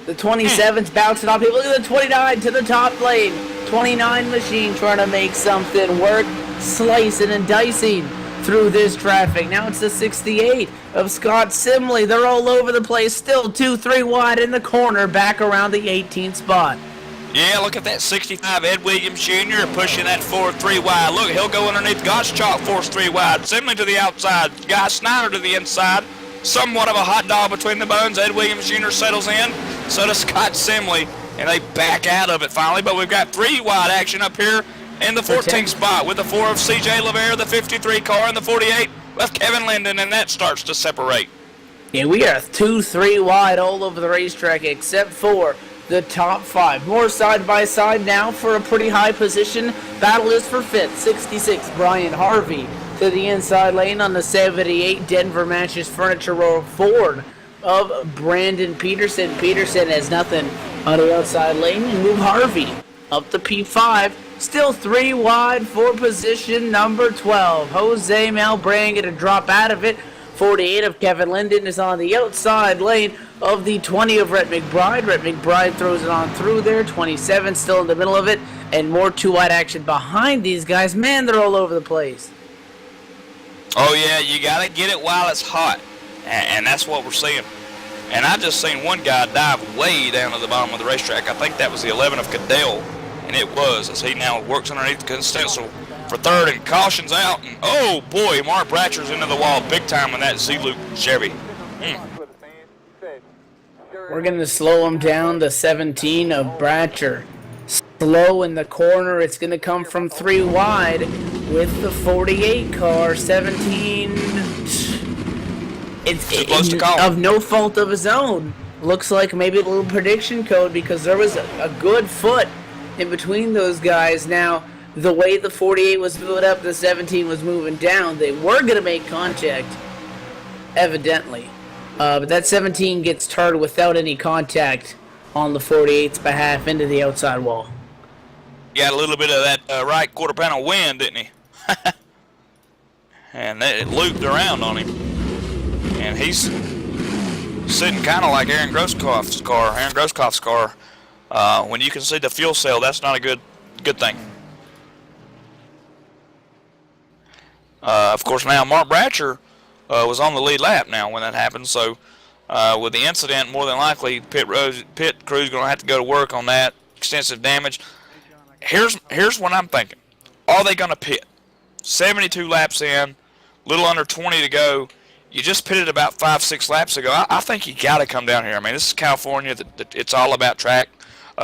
The 27's bouncing off people. Look at the 29 to the top lane. 29 machine trying to make something work. Slicing and dicing through this traffic. Now it's the 68 of Scott Simley. They're all over the place. Still 2-3 wide in the corner. Back around the 18th spot. Yeah, look at that 65 Ed Williams Jr. pushing that 4-3 wide. Look, he'll go underneath Gottschalk, force 3 wide. Simley to the outside. Guy Snyder to the inside. Somewhat of a hot dog between the bones. Ed Williams Jr. settles in. So does Scott Simley. And they back out of it finally. But we've got 3 wide action up here in the 14th spot with the 4 of C.J. LeVere, the 53 car, and the 48 of Kevin Linden. And that starts to separate. Yeah, we are 2-3 wide all over the racetrack except for the top 5. More side by side now for a pretty high position. Battle is for 5th. 66, Brian Harvey to the inside lane on the 78. Denver Matches Furniture Row Ford of Brandon Peterson. Peterson has nothing on the outside lane. And move Harvey up to P5. Still 3 wide for position number 12. Jose Malbrang going to drop out of it. 48 of Kevin Linden is on the outside lane of the 20 of Rhett McBride. Rhett McBride throws it on through there. 27 still in the middle of it. And more 2-wide action behind these guys. Man, they're all over the place. Oh, yeah, you got to get it while it's hot. And that's what we're seeing. And I just seen one guy dive way down to the bottom of the racetrack. I think that was the 11 of Cadell. And it was, as he now works underneath the stencil for 3rd, and caution's out. And oh boy, Mark Bratcher's into the wall big time in that Z-Luke Chevy. We're going to slow him down to 17 of Bratcher. Slow in the corner. It's going to come from 3 wide with the 48 car. 17. It's of no fault of his own. Looks like maybe a little prediction code because there was a good foot in between those guys. Now, the way the 48 was moving up, the 17 was moving down. They were going to make contact, evidently. But that 17 gets tarred without any contact on the 48's behalf into the outside wall. He got a little bit of that right quarter panel wind, didn't he? And it looped around on him. And he's sitting kind of like Aaron Grosskopf's car. Aaron Grosskopf's car. When you can see the fuel cell, that's not a good thing. Of course, now Mark Bratcher was on the lead lap now when that happened. So with the incident, more than likely, pit crew's going to have to go to work on that. Extensive damage. Here's what I'm thinking. Are they going to pit? 72 laps in, little under 20 to go. You just pitted about 5-6 laps ago. I think you got to come down here. I mean, this is California. It's all about track.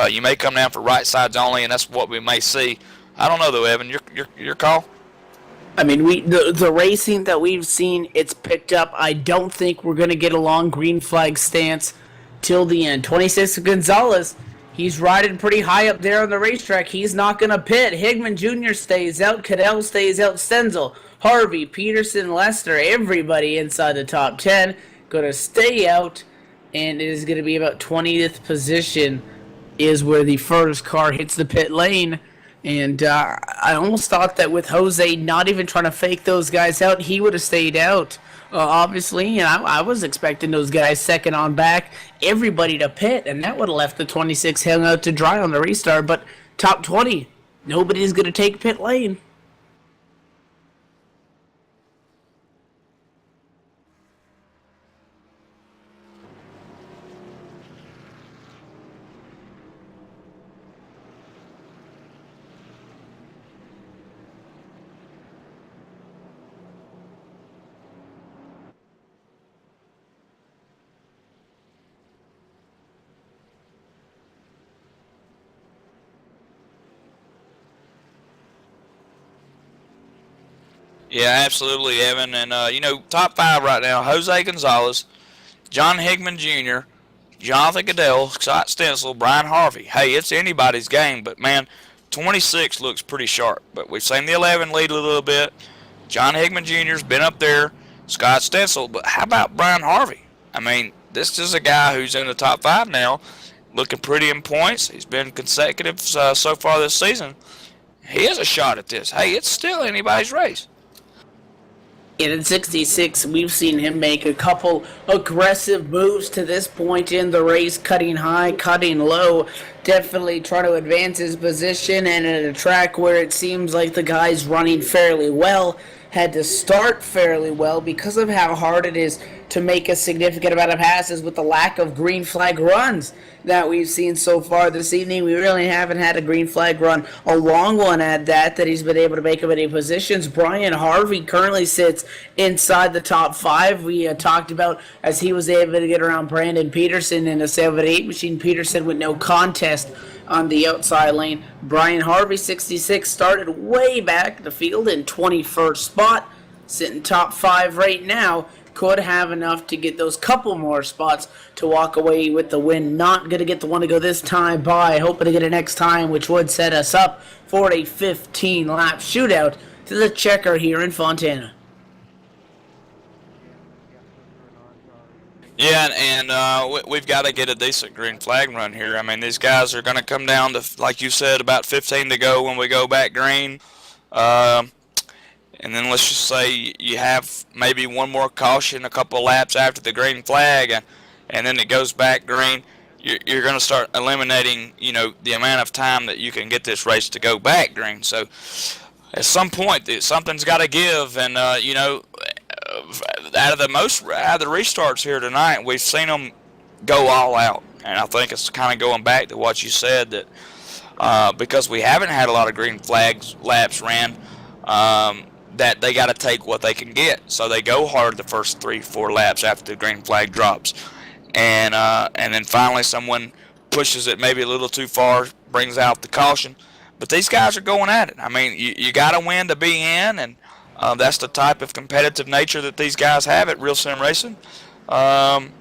You may come down for right sides only, and that's what we may see. I don't know though, Evan. Your call. I mean, the racing that we've seen, it's picked up. I don't think we're going to get a long green flag stance till the end. 26 Gonzalez, he's riding pretty high up there on the racetrack. He's not going to pit. Higman Jr. stays out. Cadell stays out. Stenzel, Harvey, Peterson, Lester, everybody inside the top 10 going to stay out. And it is going to be about 20th position is where the first car hits the pit lane. And I almost thought that with Jose not even trying to fake those guys out, he would have stayed out. Obviously, and I was expecting those guys second on back, everybody to pit, and that would have left the 26 hung out to dry on the restart. But top 20, nobody's going to take pit lane. Yeah, absolutely, Evan. And, top 5 right now, Jose Gonzalez, John Higman Jr., Jonathan Goodell, Scott Stencil, Brian Harvey. Hey, it's anybody's game, but, man, 26 looks pretty sharp. But we've seen the 11 lead a little bit. John Higman Jr.'s been up there, Scott Stencil. But how about Brian Harvey? I mean, this is a guy who's in the top 5 now, looking pretty in points. He's been consecutive so far this season. He has a shot at this. Hey, it's still anybody's race. And in 66, we've seen him make a couple aggressive moves to this point in the race, cutting high, cutting low, definitely trying to advance his position, and at a track where it seems like the guy's running fairly well, had to start fairly well because of how hard it is to make a significant amount of passes with the lack of green flag runs that we've seen so far this evening. We really haven't had a green flag run, a long one at that he's been able to make in many positions. Brian Harvey currently sits inside the top 5. We talked about as he was able to get around Brandon Peterson in a 7-8 machine. Peterson with no contest on the outside lane. Brian Harvey, 66, started way back the field in 21st spot, sitting top 5 right now. Could have enough to get those couple more spots to walk away with the win. Not going to get the one to go this time by. Hoping to get it next time, which would set us up for a 15-lap shootout to the checker here in Fontana. Yeah, and we've got to get a decent green flag run here. I mean, these guys are going to come down to, like you said, about 15 to go when we go back green. And then let's just say you have maybe one more caution a couple of laps after the green flag, and then it goes back green. You're going to start eliminating, the amount of time that you can get this race to go back green. So at some point, something's got to give. And, out of the restarts here tonight, we've seen them go all out. And I think it's kind of going back to what you said, that because we haven't had a lot of green flags laps ran, that they got to take what they can get. So they go hard the first 3-4 laps after the green flag drops. And then finally someone pushes it maybe a little too far, brings out the caution. But these guys are going at it. I mean, you got to win to be in, and that's the type of competitive nature that these guys have at Real Sim Racing. And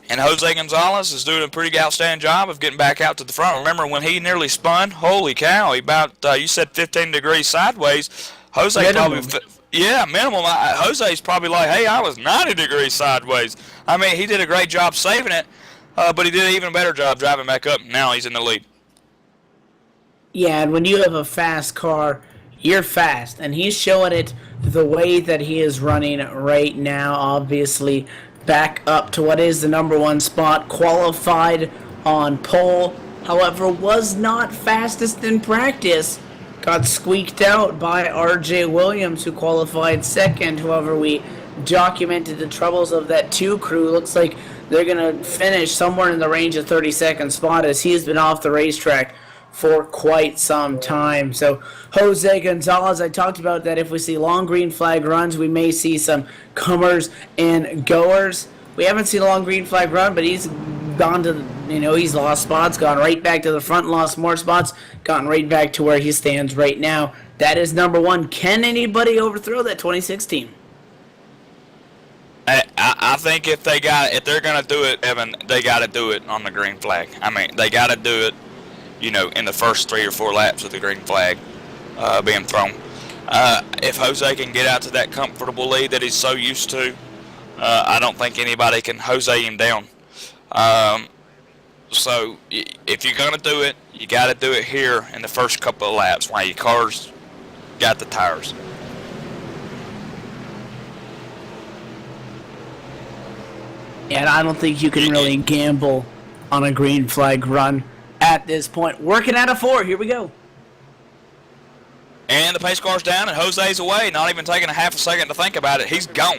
Jose Gonzalez is doing a pretty outstanding job of getting back out to the front. Remember when he nearly spun? Holy cow, he about, you said 15 degrees sideways. Jose minimum. Minimum. Jose's probably like, hey, I was 90 degrees sideways. I mean, he did a great job saving it, but he did an even better job driving back up. Now he's in the lead. Yeah, and when you have a fast car, you're fast. And he's showing it the way that he is running right now, obviously back up to what is the number 1 spot, qualified on pole. However, was not fastest in practice. Got squeaked out by R.J. Williams, who qualified second. However, we documented the troubles of that 2 crew. Looks like they're going to finish somewhere in the range of 32nd spot, as he's been off the racetrack for quite some time. So Jose Gonzalez, I talked about that if we see long green flag runs, we may see some comers and goers. We haven't seen a long green flag run, but he's gone to, he's lost spots, gone right back to the front, lost more spots, gotten right back to where he stands right now. That is number one. Can anybody overthrow that 2016? I think if they're gonna do it, Evan, they got to do it on the green flag. I mean, they got to do it, in the first 3 or 4 laps of the green flag being thrown. If Jose can get out to that comfortable lead that he's so used to, I don't think anybody can Jose him down. So if you're gonna do it, you got to do it here in the first couple of laps while your car's got the tires. And I don't think you can really gamble on a green flag run at this point. Working out of 4. Here we go. And the pace car's down, and Jose's away, not even taking a half a second to think about it. He's gone.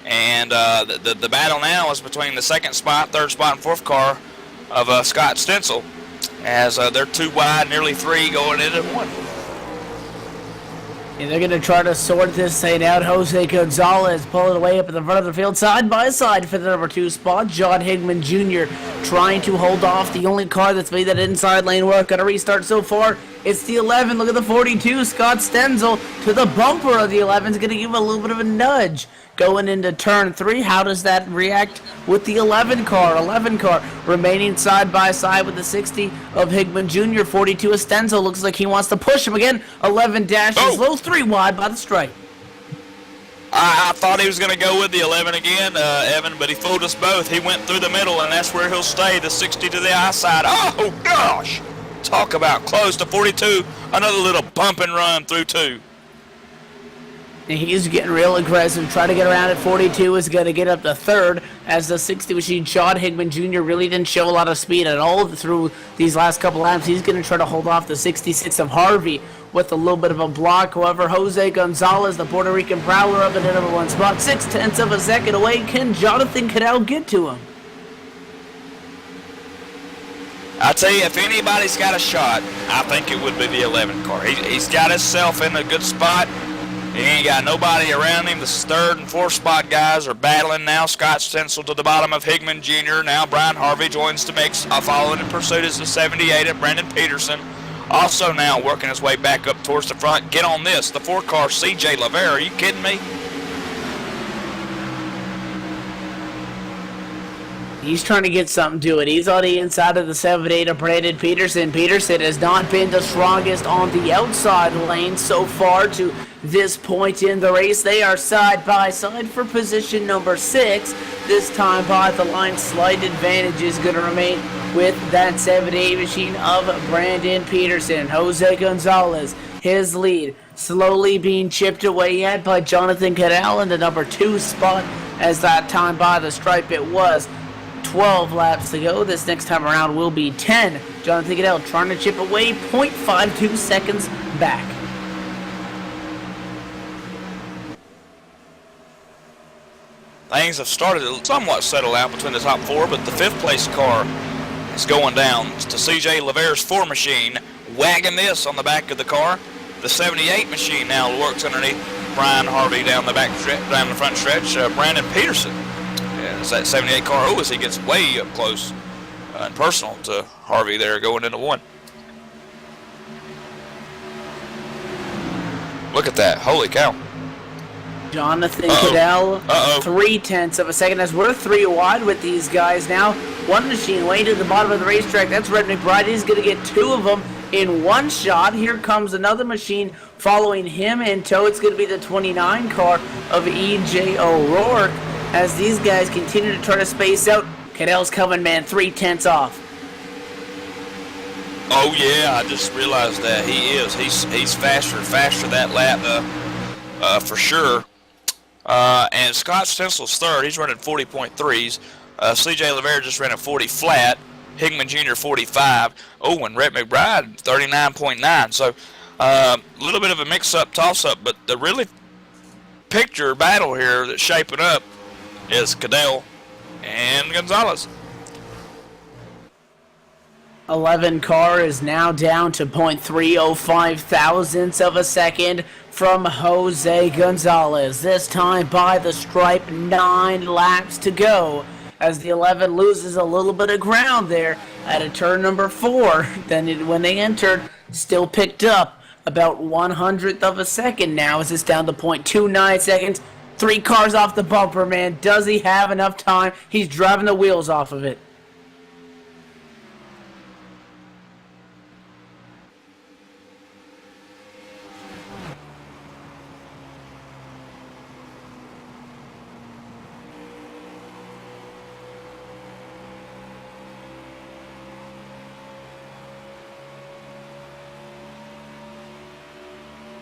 And the battle now is between the 2nd spot, 3rd spot, and 4th car of Scott Stencil, as they're 2 wide, nearly 3 going into 1. And they're going to try to sort this thing out. Jose Gonzalez pulling away up in the front of the field, side by side for the number 2 spot. John Higman Jr. trying to hold off the only car that's made that inside lane work. Got a restart so far. It's the 11. Look at the 42. Scott Stenzel to the bumper of the 11 is going to give him a little bit of a nudge going into turn 3. How does that react with the 11 car? 11 car remaining side by side with the 60 of Higman Jr. 42 of Stenzel. Looks like he wants to push him again. 11 dashes low, 3 wide by the stripe. I thought he was going to go with the 11 again, Evan, but he fooled us both. He went through the middle, and that's where he'll stay, the 60 to the outside. Oh, gosh! Talk about close to 42. Another little bump and run through 2. And he's getting real aggressive. Trying to get around at 42 is going to get up to 3rd as the 60 machine. John Higman Jr. really didn't show a lot of speed at all through these last couple laps. He's going to try to hold off the 66 of Harvey with a little bit of a block. However, Jose Gonzalez, the Puerto Rican prowler, up in the number 1 spot. 0.6 of a second away. Can Jonathan Cadell get to him? I tell you, if anybody's got a shot, I think it would be the 11 car. He's got himself in a good spot. He ain't got nobody around him. The 3rd and 4th spot guys are battling now. Scott Stencil to the bottom of Higman Jr. Now Brian Harvey joins the mix. Following in pursuit is the 78 of Brandon Peterson. Also now working his way back up towards the front. Get on this, the 4 car CJ Lavera. Are you kidding me? He's trying to get something to it. He's on the inside of the 7-8 of Brandon Peterson. Peterson has not been the strongest on the outside lane so far to this point in the race. They are side by side for position number 6. This time by the line, slight advantage is going to remain with that 7-8 machine of Brandon Peterson. Jose Gonzalez, his lead, slowly being chipped away at by Jonathan Cadell in the number 2 spot, as that time by the stripe it was 12 laps to go. This next time around will be 10. Jonathan Cadell trying to chip away, 0.52 seconds back. Things have started to somewhat settle out between the top 4, but the 5th place car is going down to CJ Lavera's 4 machine, wagging this on the back of the car. The 78 machine now works underneath Brian Harvey down the back stretch, down the front stretch. Brandon Peterson. As that 78 car, as he gets way up close and personal to Harvey there going into 1. Look at that. Holy cow. Jonathan Cadell, 0.3 of a second, as we're 3 wide with these guys now. 1 machine way to the bottom of the racetrack. That's Red McBride. He's going to get 2 of them in 1 shot. Here comes another machine following him in tow. It's going to be the 29 car of E.J. O'Rourke. As these guys continue to try to space out, Cadell's coming, man, 0.3 off. Oh yeah, I just realized that he is. He's faster that lap, for sure. And Scott Stencil's 3rd. He's running 40.3s. CJ Lavera just ran a 40 flat. Higman Jr. 45. Oh, and Rhett McBride 39.9. So a little bit of a mix-up, toss-up, but the really picture battle here that's shaping up is Cadell and Gonzalez. 11 car is now down to 0.305 thousandths of a second from Jose Gonzalez. This time by the stripe, 9 laps to go. as the 11 loses a little bit of ground there at a turn number 4. Then when they entered, still picked up about 1/100th of a second now as it's down to 0.29 seconds. 3 cars off the bumper, man. Does he have enough time? He's driving the wheels off of it.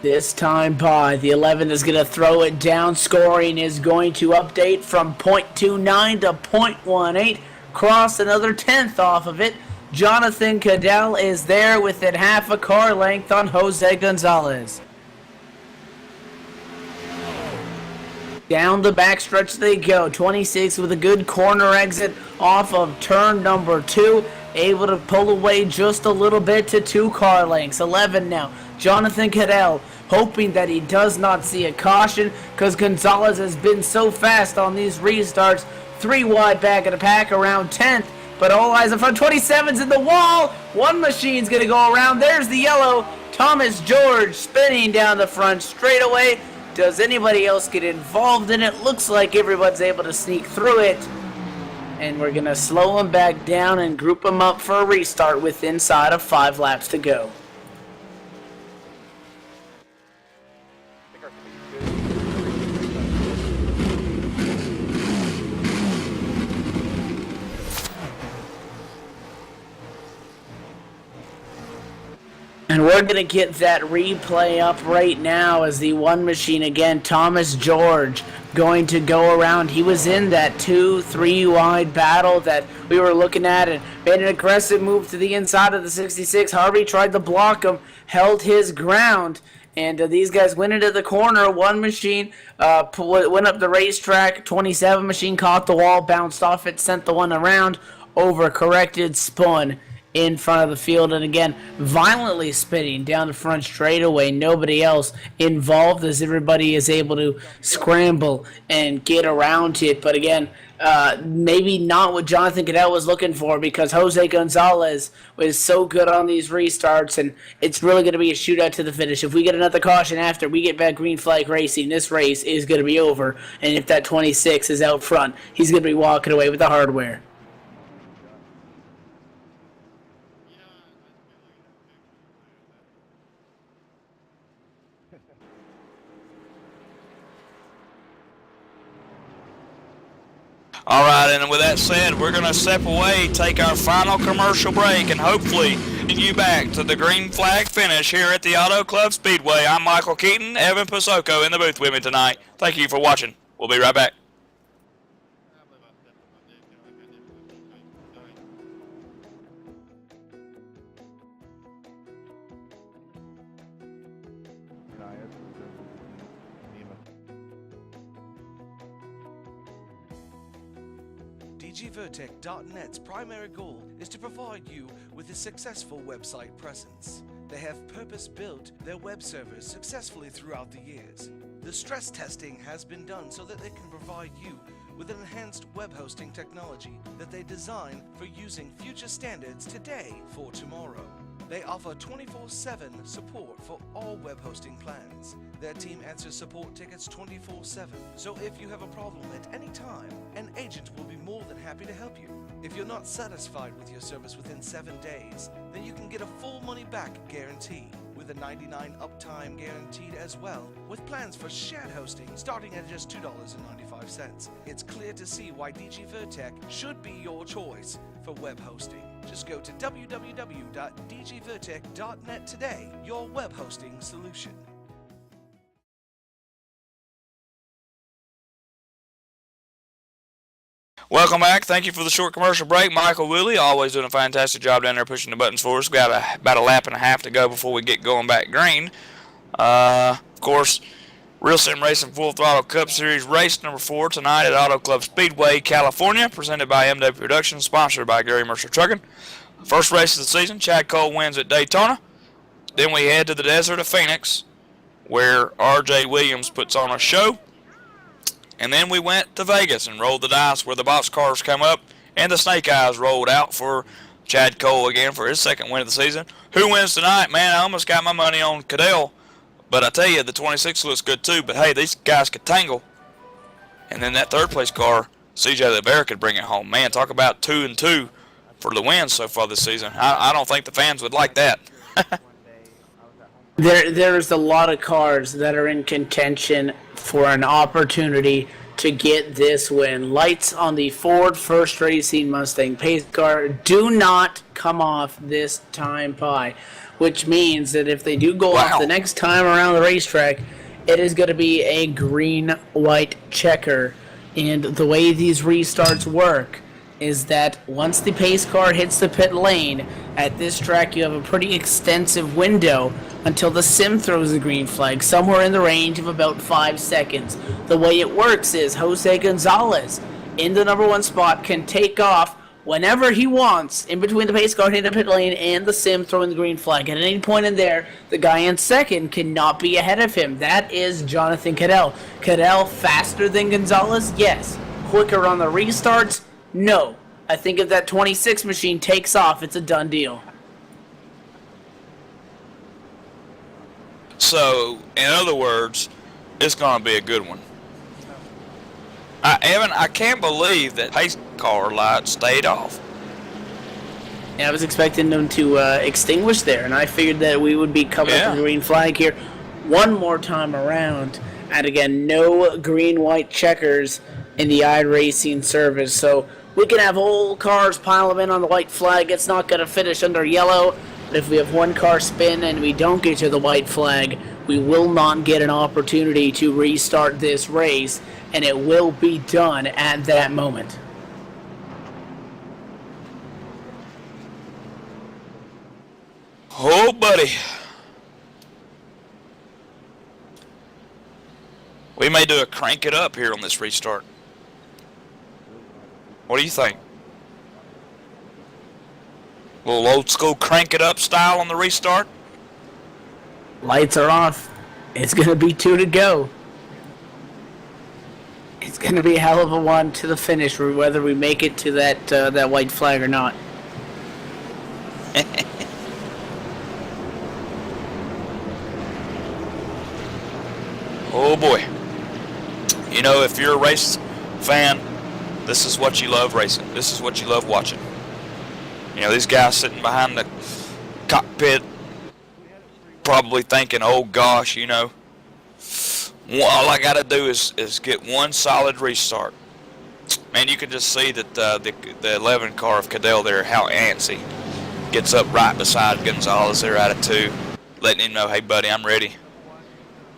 This time by, the 11 is going to throw it down. Scoring is going to update from 0.29 to 0.18. Cross another 10th off of it. Jonathan Cadell is there within half a car length on Jose Gonzalez. Down the backstretch they go. 26 with a good corner exit off of turn number 2. Able to pull away just a little bit to 2 car lengths. 11 now. Jonathan Cadell hoping that he does not see a caution because Gonzalez has been so fast on these restarts. 3 wide back of the pack around 10th. But all eyes in front. 27's in the wall. One machine's going to go around. There's the yellow. Thomas George spinning down the front straightaway. Does anybody else get involved in it? Looks like everyone's able to sneak through it. And we're going to slow them back down and group them up for a restart with inside of 5 laps to go. And we're going to get that replay up right now as the one machine again, Thomas George, going to go around. He was in that 2-3 wide battle that we were looking at and made an aggressive move to the inside of the 66. Harvey tried to block him, held his ground, and these guys went into the corner. One machine went up the racetrack. 27 machine caught the wall, bounced off it, sent the one around, overcorrected, spun in front of the field, and again, violently spinning down the front straightaway. Nobody else involved as everybody is able to scramble and get around it. But again, maybe not what Jonathan Cadell was looking for because Jose Gonzalez was so good on these restarts, and it's really going to be a shootout to the finish. If we get another caution after we get back green flag racing, this race is going to be over. And if that 26 is out front, he's going to be walking away with the hardware. All right, and with that said, we're going to step away, take our final commercial break, and hopefully bring you back to the green flag finish here at the Auto Club Speedway. I'm Michael Keaton, Evan Pasoko in the booth with me tonight. Thank you for watching. We'll be right back. DGVertec.net's primary goal is to provide you with a successful website presence. They have purpose-built their web servers successfully throughout the years. The stress testing has been done so that they can provide you with an enhanced web hosting technology that they design for using future standards today for tomorrow. They offer 24/7 support for all web hosting plans. Their team answers support tickets 24/7, so if you have a problem at any time, an agent will be more than happy to help you. If you're not satisfied with your service within 7 days, then you can get a full money-back guarantee, with a 99 uptime guaranteed as well, with plans for shared hosting starting at just $2.95. It's clear to see why DGVertec should be your choice for web hosting. Just go to www.dgvertec.net today, your web hosting solution. Welcome back. Thank you for the short commercial break. Michael Woolley, always doing a fantastic job down there pushing the buttons for us. We got about a lap and a half to go before we get going back green. Of course, Real Sim Racing Full Throttle Cup Series race number 4 tonight at Auto Club Speedway, California, presented by MW Productions, sponsored by Gary Mercer Trucking. First race of the season, Chad Cole wins at Daytona. Then we head to the desert of Phoenix, where R.J. Williams puts on a show. And then we went to Vegas and rolled the dice where the box cars come up, and the snake eyes rolled out for Chad Cole again for his second win of the season. Who wins tonight? Man, I almost got my money on Cadell, but I tell you, the 26 looks good too. But hey, these guys could tangle. And then that third place car, CJ LeBear could bring it home. Man, talk about 2 and 2 for the wins so far this season. I don't think the fans would like that. There's a lot of cars that are in contention for an opportunity to get this win. Lights on the Ford First Racing Mustang pace car do not come off this time pie, which means that if they do go off the next time around the racetrack, it is going to be a green-white checker. And the way these restarts work is that once the pace car hits the pit lane, at this track you have a pretty extensive window until the sim throws the green flag, somewhere in the range of about 5 seconds. The way it works is Jose Gonzalez in the number 1 spot can take off whenever he wants in between the pace car hitting the pit lane and the sim throwing the green flag. At any point in there, the guy in second cannot be ahead of him. That is Jonathan Cadell. Cadell faster than Gonzalez? Yes. Quicker on the restarts? No. I think if that 26 machine takes off, it's a done deal. So, in other words, it's going to be a good one. Evan, I can't believe that pace car light stayed off. Yeah, I was expecting them to extinguish there, and I figured that we would be coming up with a green flag here one more time around. And again, no green-white checkers in the iRacing service. So we can have whole cars pile them in on the white flag. It's not going to finish under yellow. But if we have one car spin and we don't get to the white flag, we will not get an opportunity to restart this race, and it will be done at that moment. Oh, buddy. We may do a crank it up here on this restart. What do you think? A little old school crank it up style on the restart? Lights are off. It's going to be 2 to go. It's going to be a hell of a one to the finish, whether we make it to that white flag or not. Oh boy. You know, if you're a race fan, this is what you love racing. This is what you love watching. You know, these guys sitting behind the cockpit probably thinking, oh gosh, you know, all I got to do is get one solid restart. Man, you can just see that the 11 car of Cadell there, how antsy. Gets up right beside Gonzalez there out of 2, letting him know, hey buddy, I'm ready.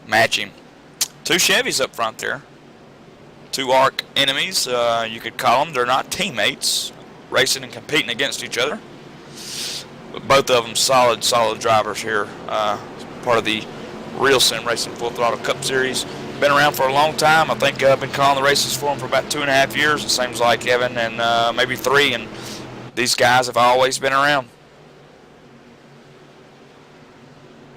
Match him. 2 Chevys up front there. 2 arch enemies, you could call them. They're not teammates, racing and competing against each other. But both of them solid drivers here. Part of the Real Sim Racing Full Throttle Cup Series. Been around for a long time. I think I've been calling the races for them for about 2.5 years. It seems like, Evan, and maybe 3. And these guys have always been around.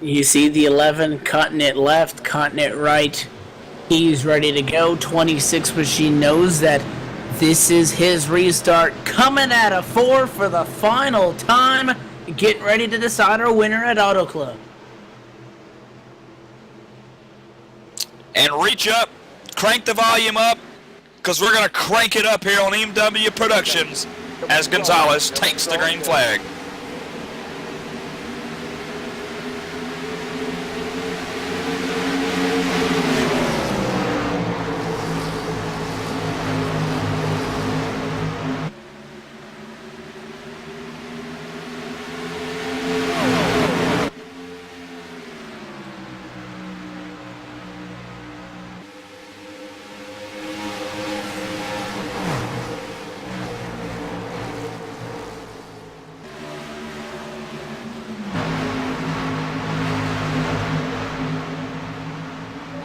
You see the 11 cutting it left, cutting it right. He's ready to go. 26 machine knows that this is his restart. Coming at a 4 for the final time. Getting ready to decide our winner at Auto Club. And reach up, crank the volume up, because we're going to crank it up here on MW Productions as Gonzalez takes the green flag.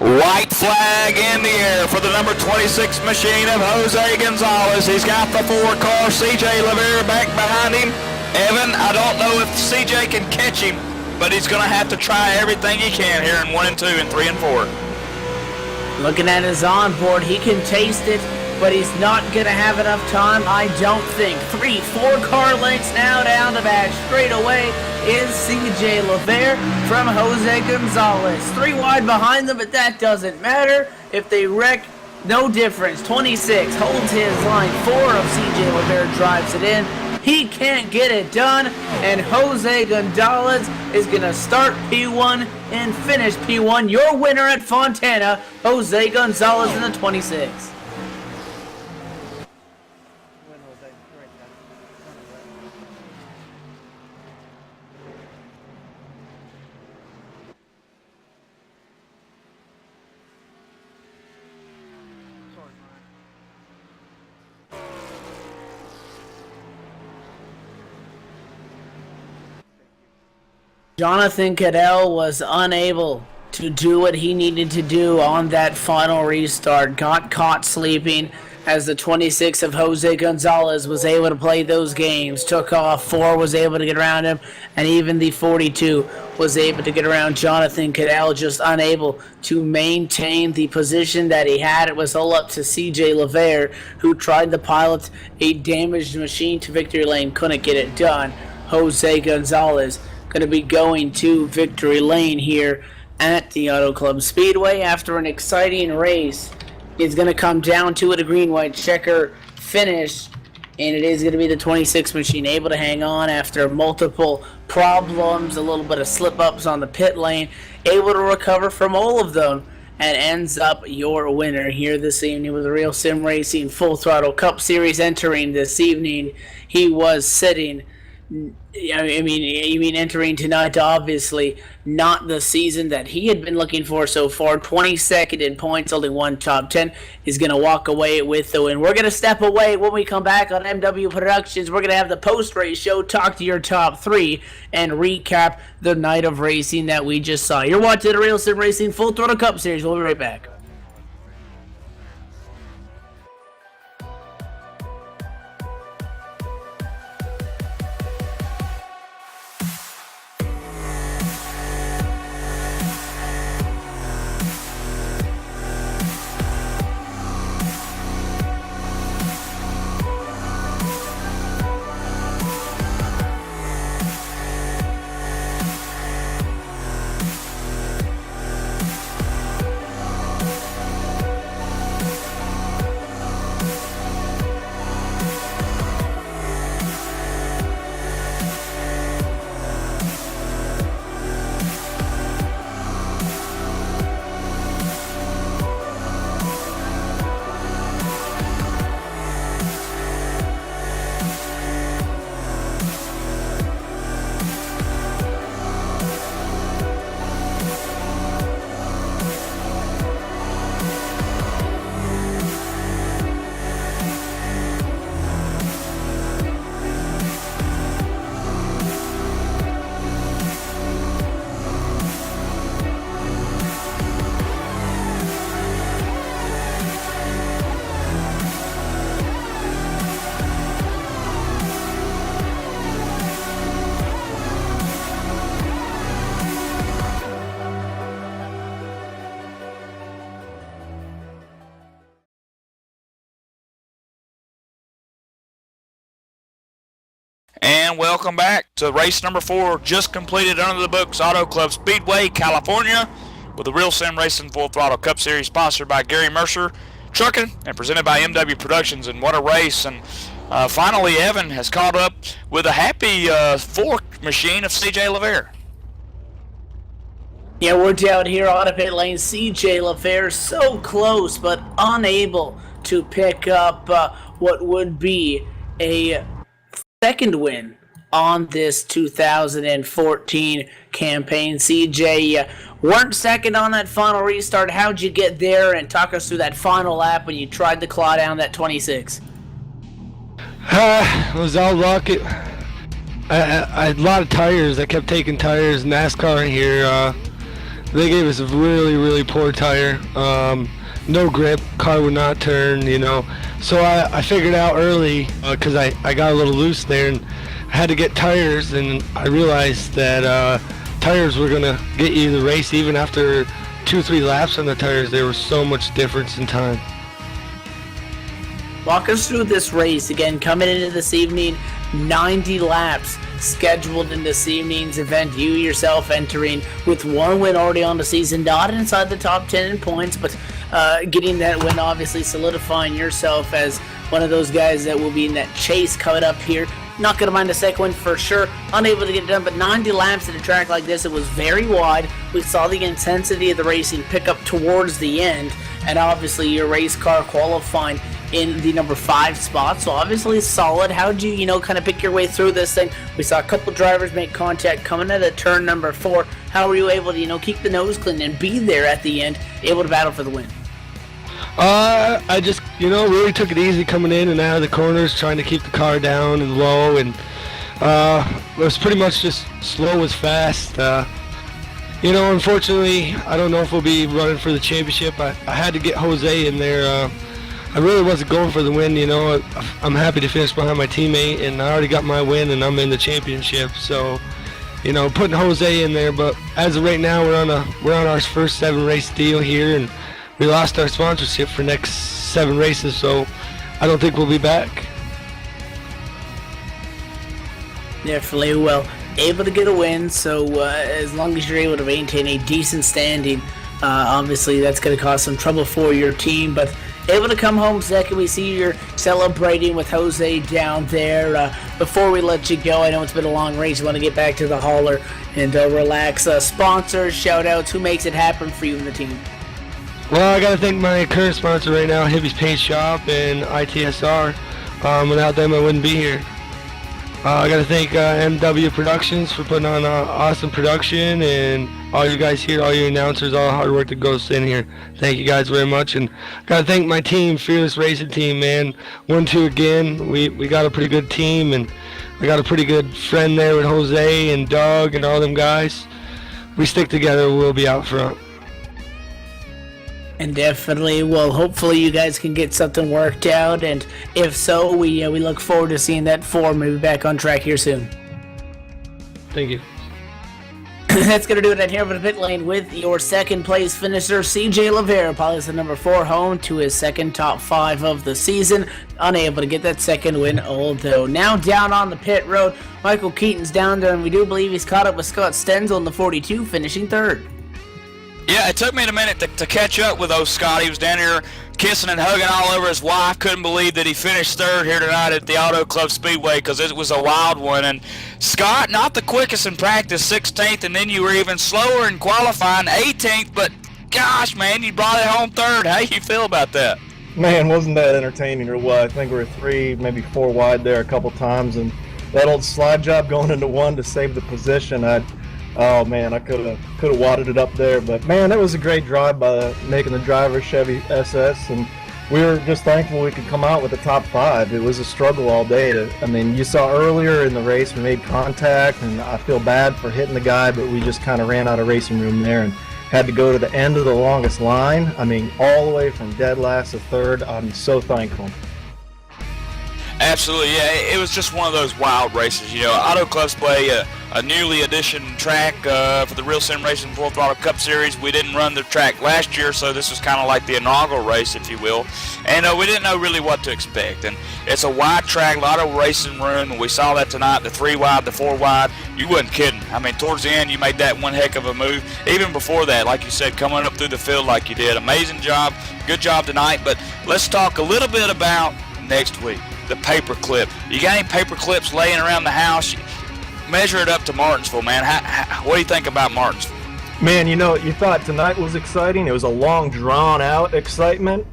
White flag in the air for the number 26 machine of Jose Gonzalez. He's got the 4 car, CJ LeBear back behind him. Evan, I don't know if CJ can catch him, but he's going to have to try everything he can here in 1 and 2 and 3 and 4. Looking at his onboard, he can taste it, but he's not going to have enough time, I don't think. 3-4 car lengths now down the back. Straight away is CJ Lavere from Jose Gonzalez. 3 wide behind them, but that doesn't matter. If they wreck, no difference. 26 holds his line. 4 of CJ Lavere drives it in. He can't get it done, and Jose Gonzalez is going to start P1 and finish P1. Your winner at Fontana, Jose Gonzalez in the 26. Jonathan Cadell was unable to do what he needed to do on that final restart. Got caught sleeping as the 26 of Jose Gonzalez was able to play those games. Took off. 4 was able to get around him, and even the 42 was able to get around Jonathan Cadell, just unable to maintain the position that he had. It was all up to CJ Lavere, who tried to pilot a damaged machine to victory lane, couldn't get it done. Jose Gonzalez going to be going to victory lane here at the Auto Club Speedway after an exciting race. It's going to come down to a green-white checker finish, and it is going to be the 26 machine able to hang on after multiple problems, a little bit of slip-ups on the pit lane, able to recover from all of them, and ends up your winner here this evening with the Real Sim Racing Full Throttle Cup Series entering this evening. He was sitting, I mean, entering tonight, obviously, not the season that he had been looking for so far. 22nd in points, only 1 top 10. He's going to walk away with the win. We're going to step away when we come back on MW Productions. We're going to have the post-race show, talk to your top 3, and recap the night of racing that we just saw. You're watching the Real Sim Racing Full Throttle Cup Series. We'll be right back. And welcome back to race number 4, just completed under the books, Auto Club Speedway, California, with the Real Sim Racing Full Throttle Cup Series, sponsored by Gary Mercer Trucking and presented by MW Productions. And what a race! And finally, Evan has caught up with a happy fork machine of CJ Lavere. Yeah, we're down here on a pit lane. CJ Lavere so close, but unable to pick up what would be a second win on this 2014 campaign. CJ, weren't second on that final restart. How'd you get there? And talk us through that final lap when you tried to claw down that 26. It was all luck. I had a lot of tires. I kept taking tires. NASCAR here, they gave us a really, really poor tire. No grip, car would not turn, you know. So I figured out early, because I got a little loose there, and I had to get tires, and I realized that tires were going to get you the race even after 2-3 laps on the tires, there was so much difference in time. Walk us through this race again. Coming into this evening, 90 laps scheduled in this evening's event. You yourself entering with one win already on the season, not inside the top 10 in points, but getting that win, obviously solidifying yourself as one of those guys that will be in that chase coming up here. Not going to mind the second win for sure. Unable to get it done, but 90 laps at a track like this, it was very wide. We saw the intensity of the racing pick up towards the end, and obviously your race car qualifying in the number 5 spot, so obviously solid. How'd you, kind of pick your way through this thing? We saw a couple drivers make contact coming out of turn number 4. How were you able to, keep the nose clean and be there at the end, able to battle for the win? I just, really took it easy coming in and out of the corners, trying to keep the car down and low, and it was pretty much just slow as fast. Unfortunately, I don't know if we'll be running for the championship. I had to get Jose in there. I really wasn't going for the win, I'm happy to finish behind my teammate, and I already got my win, and I'm in the championship. So, putting Jose in there, but as of right now, we're on our first 7 race deal here, and we lost our sponsorship for next 7 races, so I don't think we'll be back. Definitely. Well, able to get a win, so as long as you're able to maintain a decent standing, obviously that's going to cause some trouble for your team, but able to come home second. We see you're celebrating with Jose down there. Before we let you go, I know it's been a long race. You want to get back to the hauler and relax. Sponsors, shout-outs, who makes it happen for you and the team? Well, I got to thank my current sponsor right now, Hippie's Paint Shop and ITSR. Without them, I wouldn't be here. I got to thank MW Productions for putting on awesome production, and all you guys here, all your announcers, all the hard work that goes in here. Thank you guys very much, and got to thank my team, Fearless Racing Team, man. 1-2 again. We got a pretty good team, and I got a pretty good friend there with Jose and Doug and all them guys. We stick together, we'll be out front. And definitely, well, hopefully you guys can get something worked out, and if so, we look forward to seeing that form maybe back on track here soon. Thank you. That's going to do it right here over the pit lane with your second place finisher, CJ Lavera, pilots the number 4 home to his second top 5 of the season. Unable to get that second win, although now down on the pit road, Michael Keaton's down there, and we do believe he's caught up with Scott Stenzel in the 42, finishing 3rd. Yeah, it took me a minute to catch up with old Scott. He was down here kissing and hugging all over his wife. Couldn't believe that he finished 3rd here tonight at the Auto Club Speedway, because it was a wild one. And Scott, not the quickest in practice, 16th, and then you were even slower in qualifying, 18th. But gosh, man, you brought it home 3rd. How you feel about that? Man, wasn't that entertaining or what? I think we were 3, maybe 4 wide there a couple times, and that old slide job going into 1 to save the position. Oh man, I could have wadded it up there, but man, that was a great drive by making the driver Chevy SS, and we were just thankful we could come out with the top 5. It was a struggle all day. You saw earlier in the race we made contact, and I feel bad for hitting the guy, but we just kind of ran out of racing room there and had to go to the end of the longest line. All the way from dead last to 3rd. I'm so thankful. Absolutely, yeah. It was just one of those wild races. Auto Clubs play a newly additioned track for the Real Sim Racing Full Throttle Cup Series. We didn't run the track last year, so this was kind of like the inaugural race, if you will. And we didn't know really what to expect. And it's a wide track, a lot of racing room. And we saw that tonight, the 3 wide, the 4 wide. You wasn't kidding. Towards the end, you made that one heck of a move. Even before that, like you said, coming up through the field like you did. Amazing job. Good job tonight. But let's talk a little bit about next week. The paper clip. You got any paper clips laying around the house? Measure it up to Martinsville, man. What do you think about Martinsville? Man, you thought tonight was exciting. It was a long, drawn-out excitement.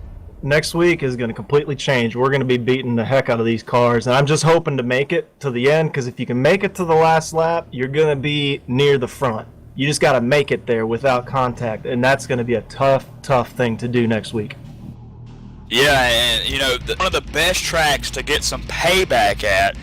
Next week is going to completely change. We're going to be beating the heck out of these cars, and I'm just hoping to make it to the end, because if you can make it to the last lap, you're going to be near the front. You just got to make it there without contact, and that's going to be a tough thing to do next week. Yeah, and one of the best tracks to get some payback at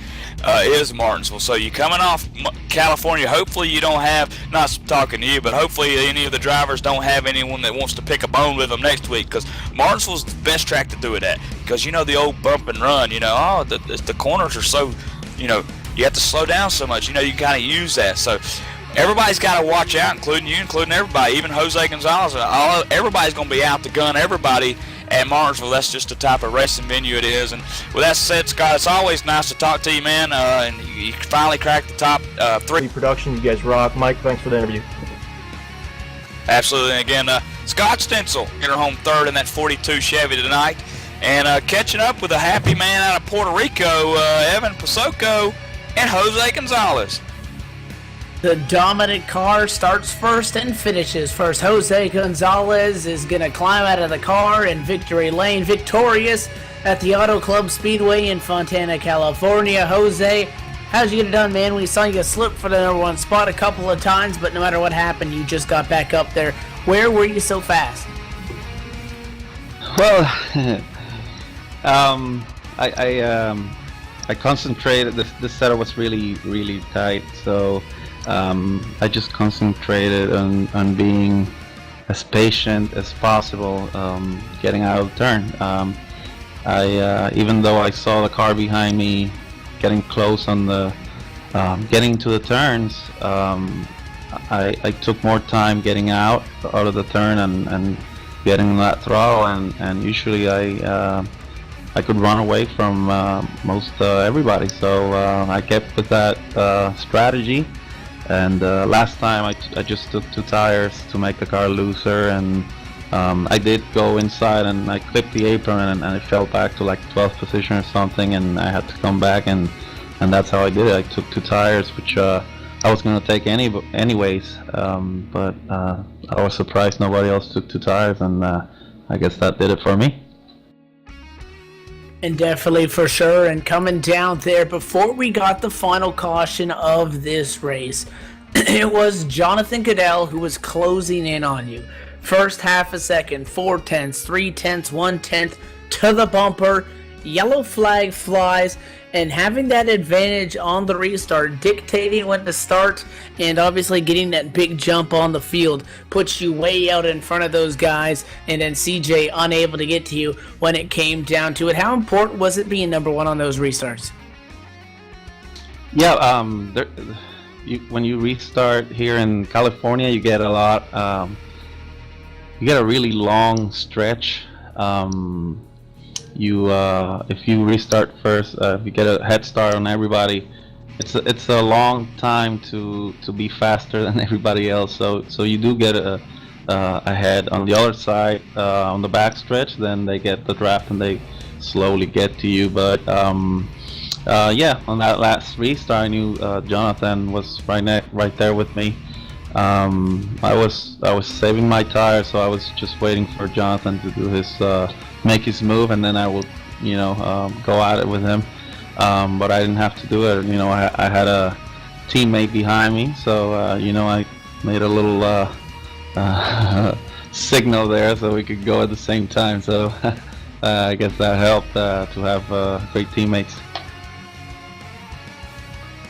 is Martinsville. So you coming off California, hopefully you don't have, not talking to you, but hopefully any of the drivers don't have anyone that wants to pick a bone with them next week, because Martinsville's the best track to do it at. Because the old bump and run, the corners are so, you have to slow down so much. You kind of use that. So everybody's got to watch out, including you, including everybody, even Jose Gonzalez. Everybody's going to be out to gun everybody at Martinsville. That's just the type of racing venue it is. And with that said, Scott, it's always nice to talk to you, man. And you finally cracked the top 3. Production, you guys rock. Mike, thanks for the interview. Absolutely. And again, Scott Stencil get her home third in that 42 Chevy tonight. And catching up with a happy man out of Puerto Rico, Evan Pasoko and Jose Gonzalez. The dominant car starts first and finishes first. Jose Gonzalez is going to climb out of the car in victory lane, victorious at the Auto Club Speedway in Fontana, California. Jose, how'd you get it done, man? We saw you slip for the number 1 spot a couple of times, but no matter what happened, you just got back up there. Where were you so fast? Well, I concentrated. This setup was really tight, so I just concentrated on being as patient as possible, getting out of the turn. Even though I saw the car behind me getting close on the getting to the turns, I took more time getting out of the turn and getting that throttle, and usually I could run away from most everybody. So I kept with that strategy. And last time I just took 2 tires to make the car looser, and I did go inside and I clipped the apron and I fell back to like 12th position or something, and I had to come back, and that's how I did it. I took 2 tires, which I was going to take anyways, but I was surprised nobody else took 2 tires, and I guess that did it for me. And definitely for sure. And coming down there before we got the final caution of this race, it was Jonathan Goodell who was closing in on you. First half a second, 4/10, 3/10, 1/10 to the bumper. Yellow flag flies, and having that advantage on the restart, dictating when to start, and obviously getting that big jump on the field puts you way out in front of those guys, and then CJ unable to get to you when it came down to it. How important was it being number 1 on those restarts? Yeah, when you restart here in California, you get a lot. You get a really long stretch. If you restart first, if you get a head start on everybody, it's a long time to be faster than everybody else. So you do get ahead. On the other side, on the back stretch, then they get the draft and they slowly get to you. But yeah, on that last restart, I knew Jonathan was right there with me. I was saving my tire, so I was just waiting for Jonathan to do his make his move, and then I would, go at it with him. But I didn't have to do it. I had a teammate behind me, so I made a little signal there so we could go at the same time. So I guess that helped to have great teammates.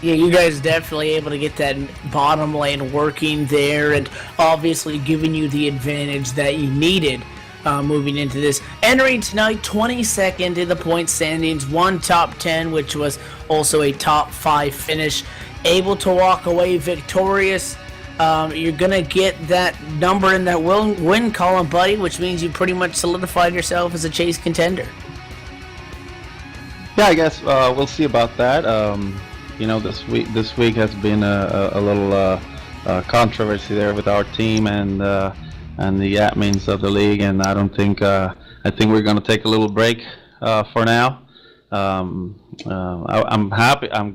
Yeah, you guys definitely able to get that bottom lane working there, and obviously giving you the advantage that you needed moving into this. Entering tonight, 22nd in the point standings, 1 top 10, which was also a top 5 finish. Able to walk away victorious. You're going to get that number in that win column, buddy, which means you pretty much solidified yourself as a chase contender. Yeah, I guess we'll see about that. This week has been a little controversy there with our team and the admins of the league, and I don't think I think we're going to take a little break for now. I'm happy. I'm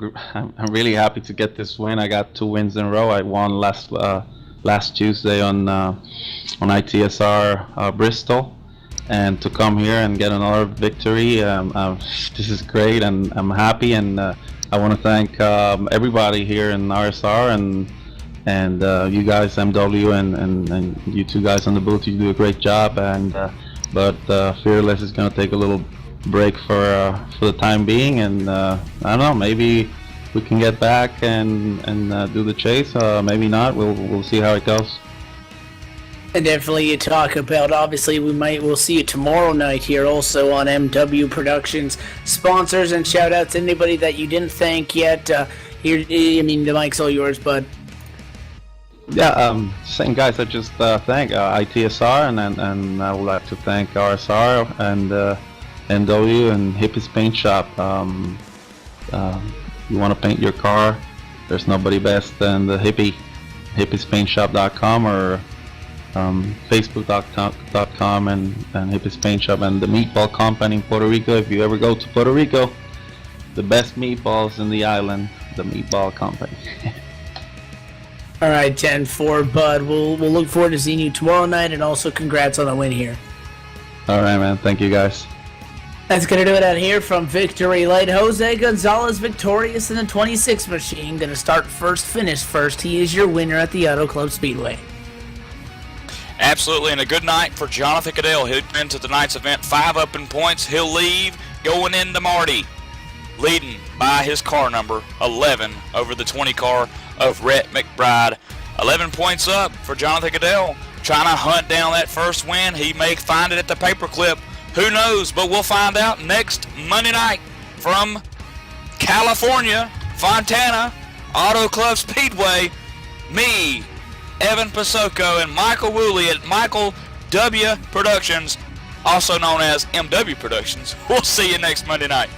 really happy to get this win. I got 2 wins in a row. I won last Tuesday on ITSR Bristol, and to come here and get another victory, this is great, and I'm happy. And I want to thank everybody here in RSR and you guys, MW, and you 2 guys on the booth. You do a great job, but Fearless is going to take a little break for the time being, and I don't know, maybe we can get back and do the chase. Maybe not. We'll see how it goes. And definitely you talk about, obviously we'll see you tomorrow night here also on MW Productions. Sponsors and shout outs, anybody that you didn't thank yet. The mic's all yours, bud. Yeah, same guys. I just thank ITSR and I would like to thank RSR and NW and Hippie's Paint Shop. You want to paint your car? There's nobody best than the hippiespaintshop.com or facebook.com and Hippie's Paint Shop and the Meatball Company in Puerto Rico. If you ever go to Puerto Rico, the best meatballs in the island, the Meatball Company. All right, 10-4, Bud. We'll look forward to seeing you tomorrow night, and also congrats on the win here. All right, man. Thank you, guys. That's going to do it out here from Victory Lane. Jose Gonzalez victorious in the 26 machine. Going to start first, finish first. He is your winner at the Auto Club Speedway. Absolutely, and a good night for Jonathan Cadell. He'll get into tonight's event 5 up in points. He'll leave going into Marty, leading by his car number 11 over the 20 car of Rhett McBride. 11 points up for Jonathan Cadell, trying to hunt down that first win. He may find it at the paperclip. Who knows? But we'll find out next Monday night from California, Fontana, Auto Club Speedway. Me, Evan Pasoko, and Michael Woolley at Michael W. Productions, also known as MW Productions. We'll see you next Monday night.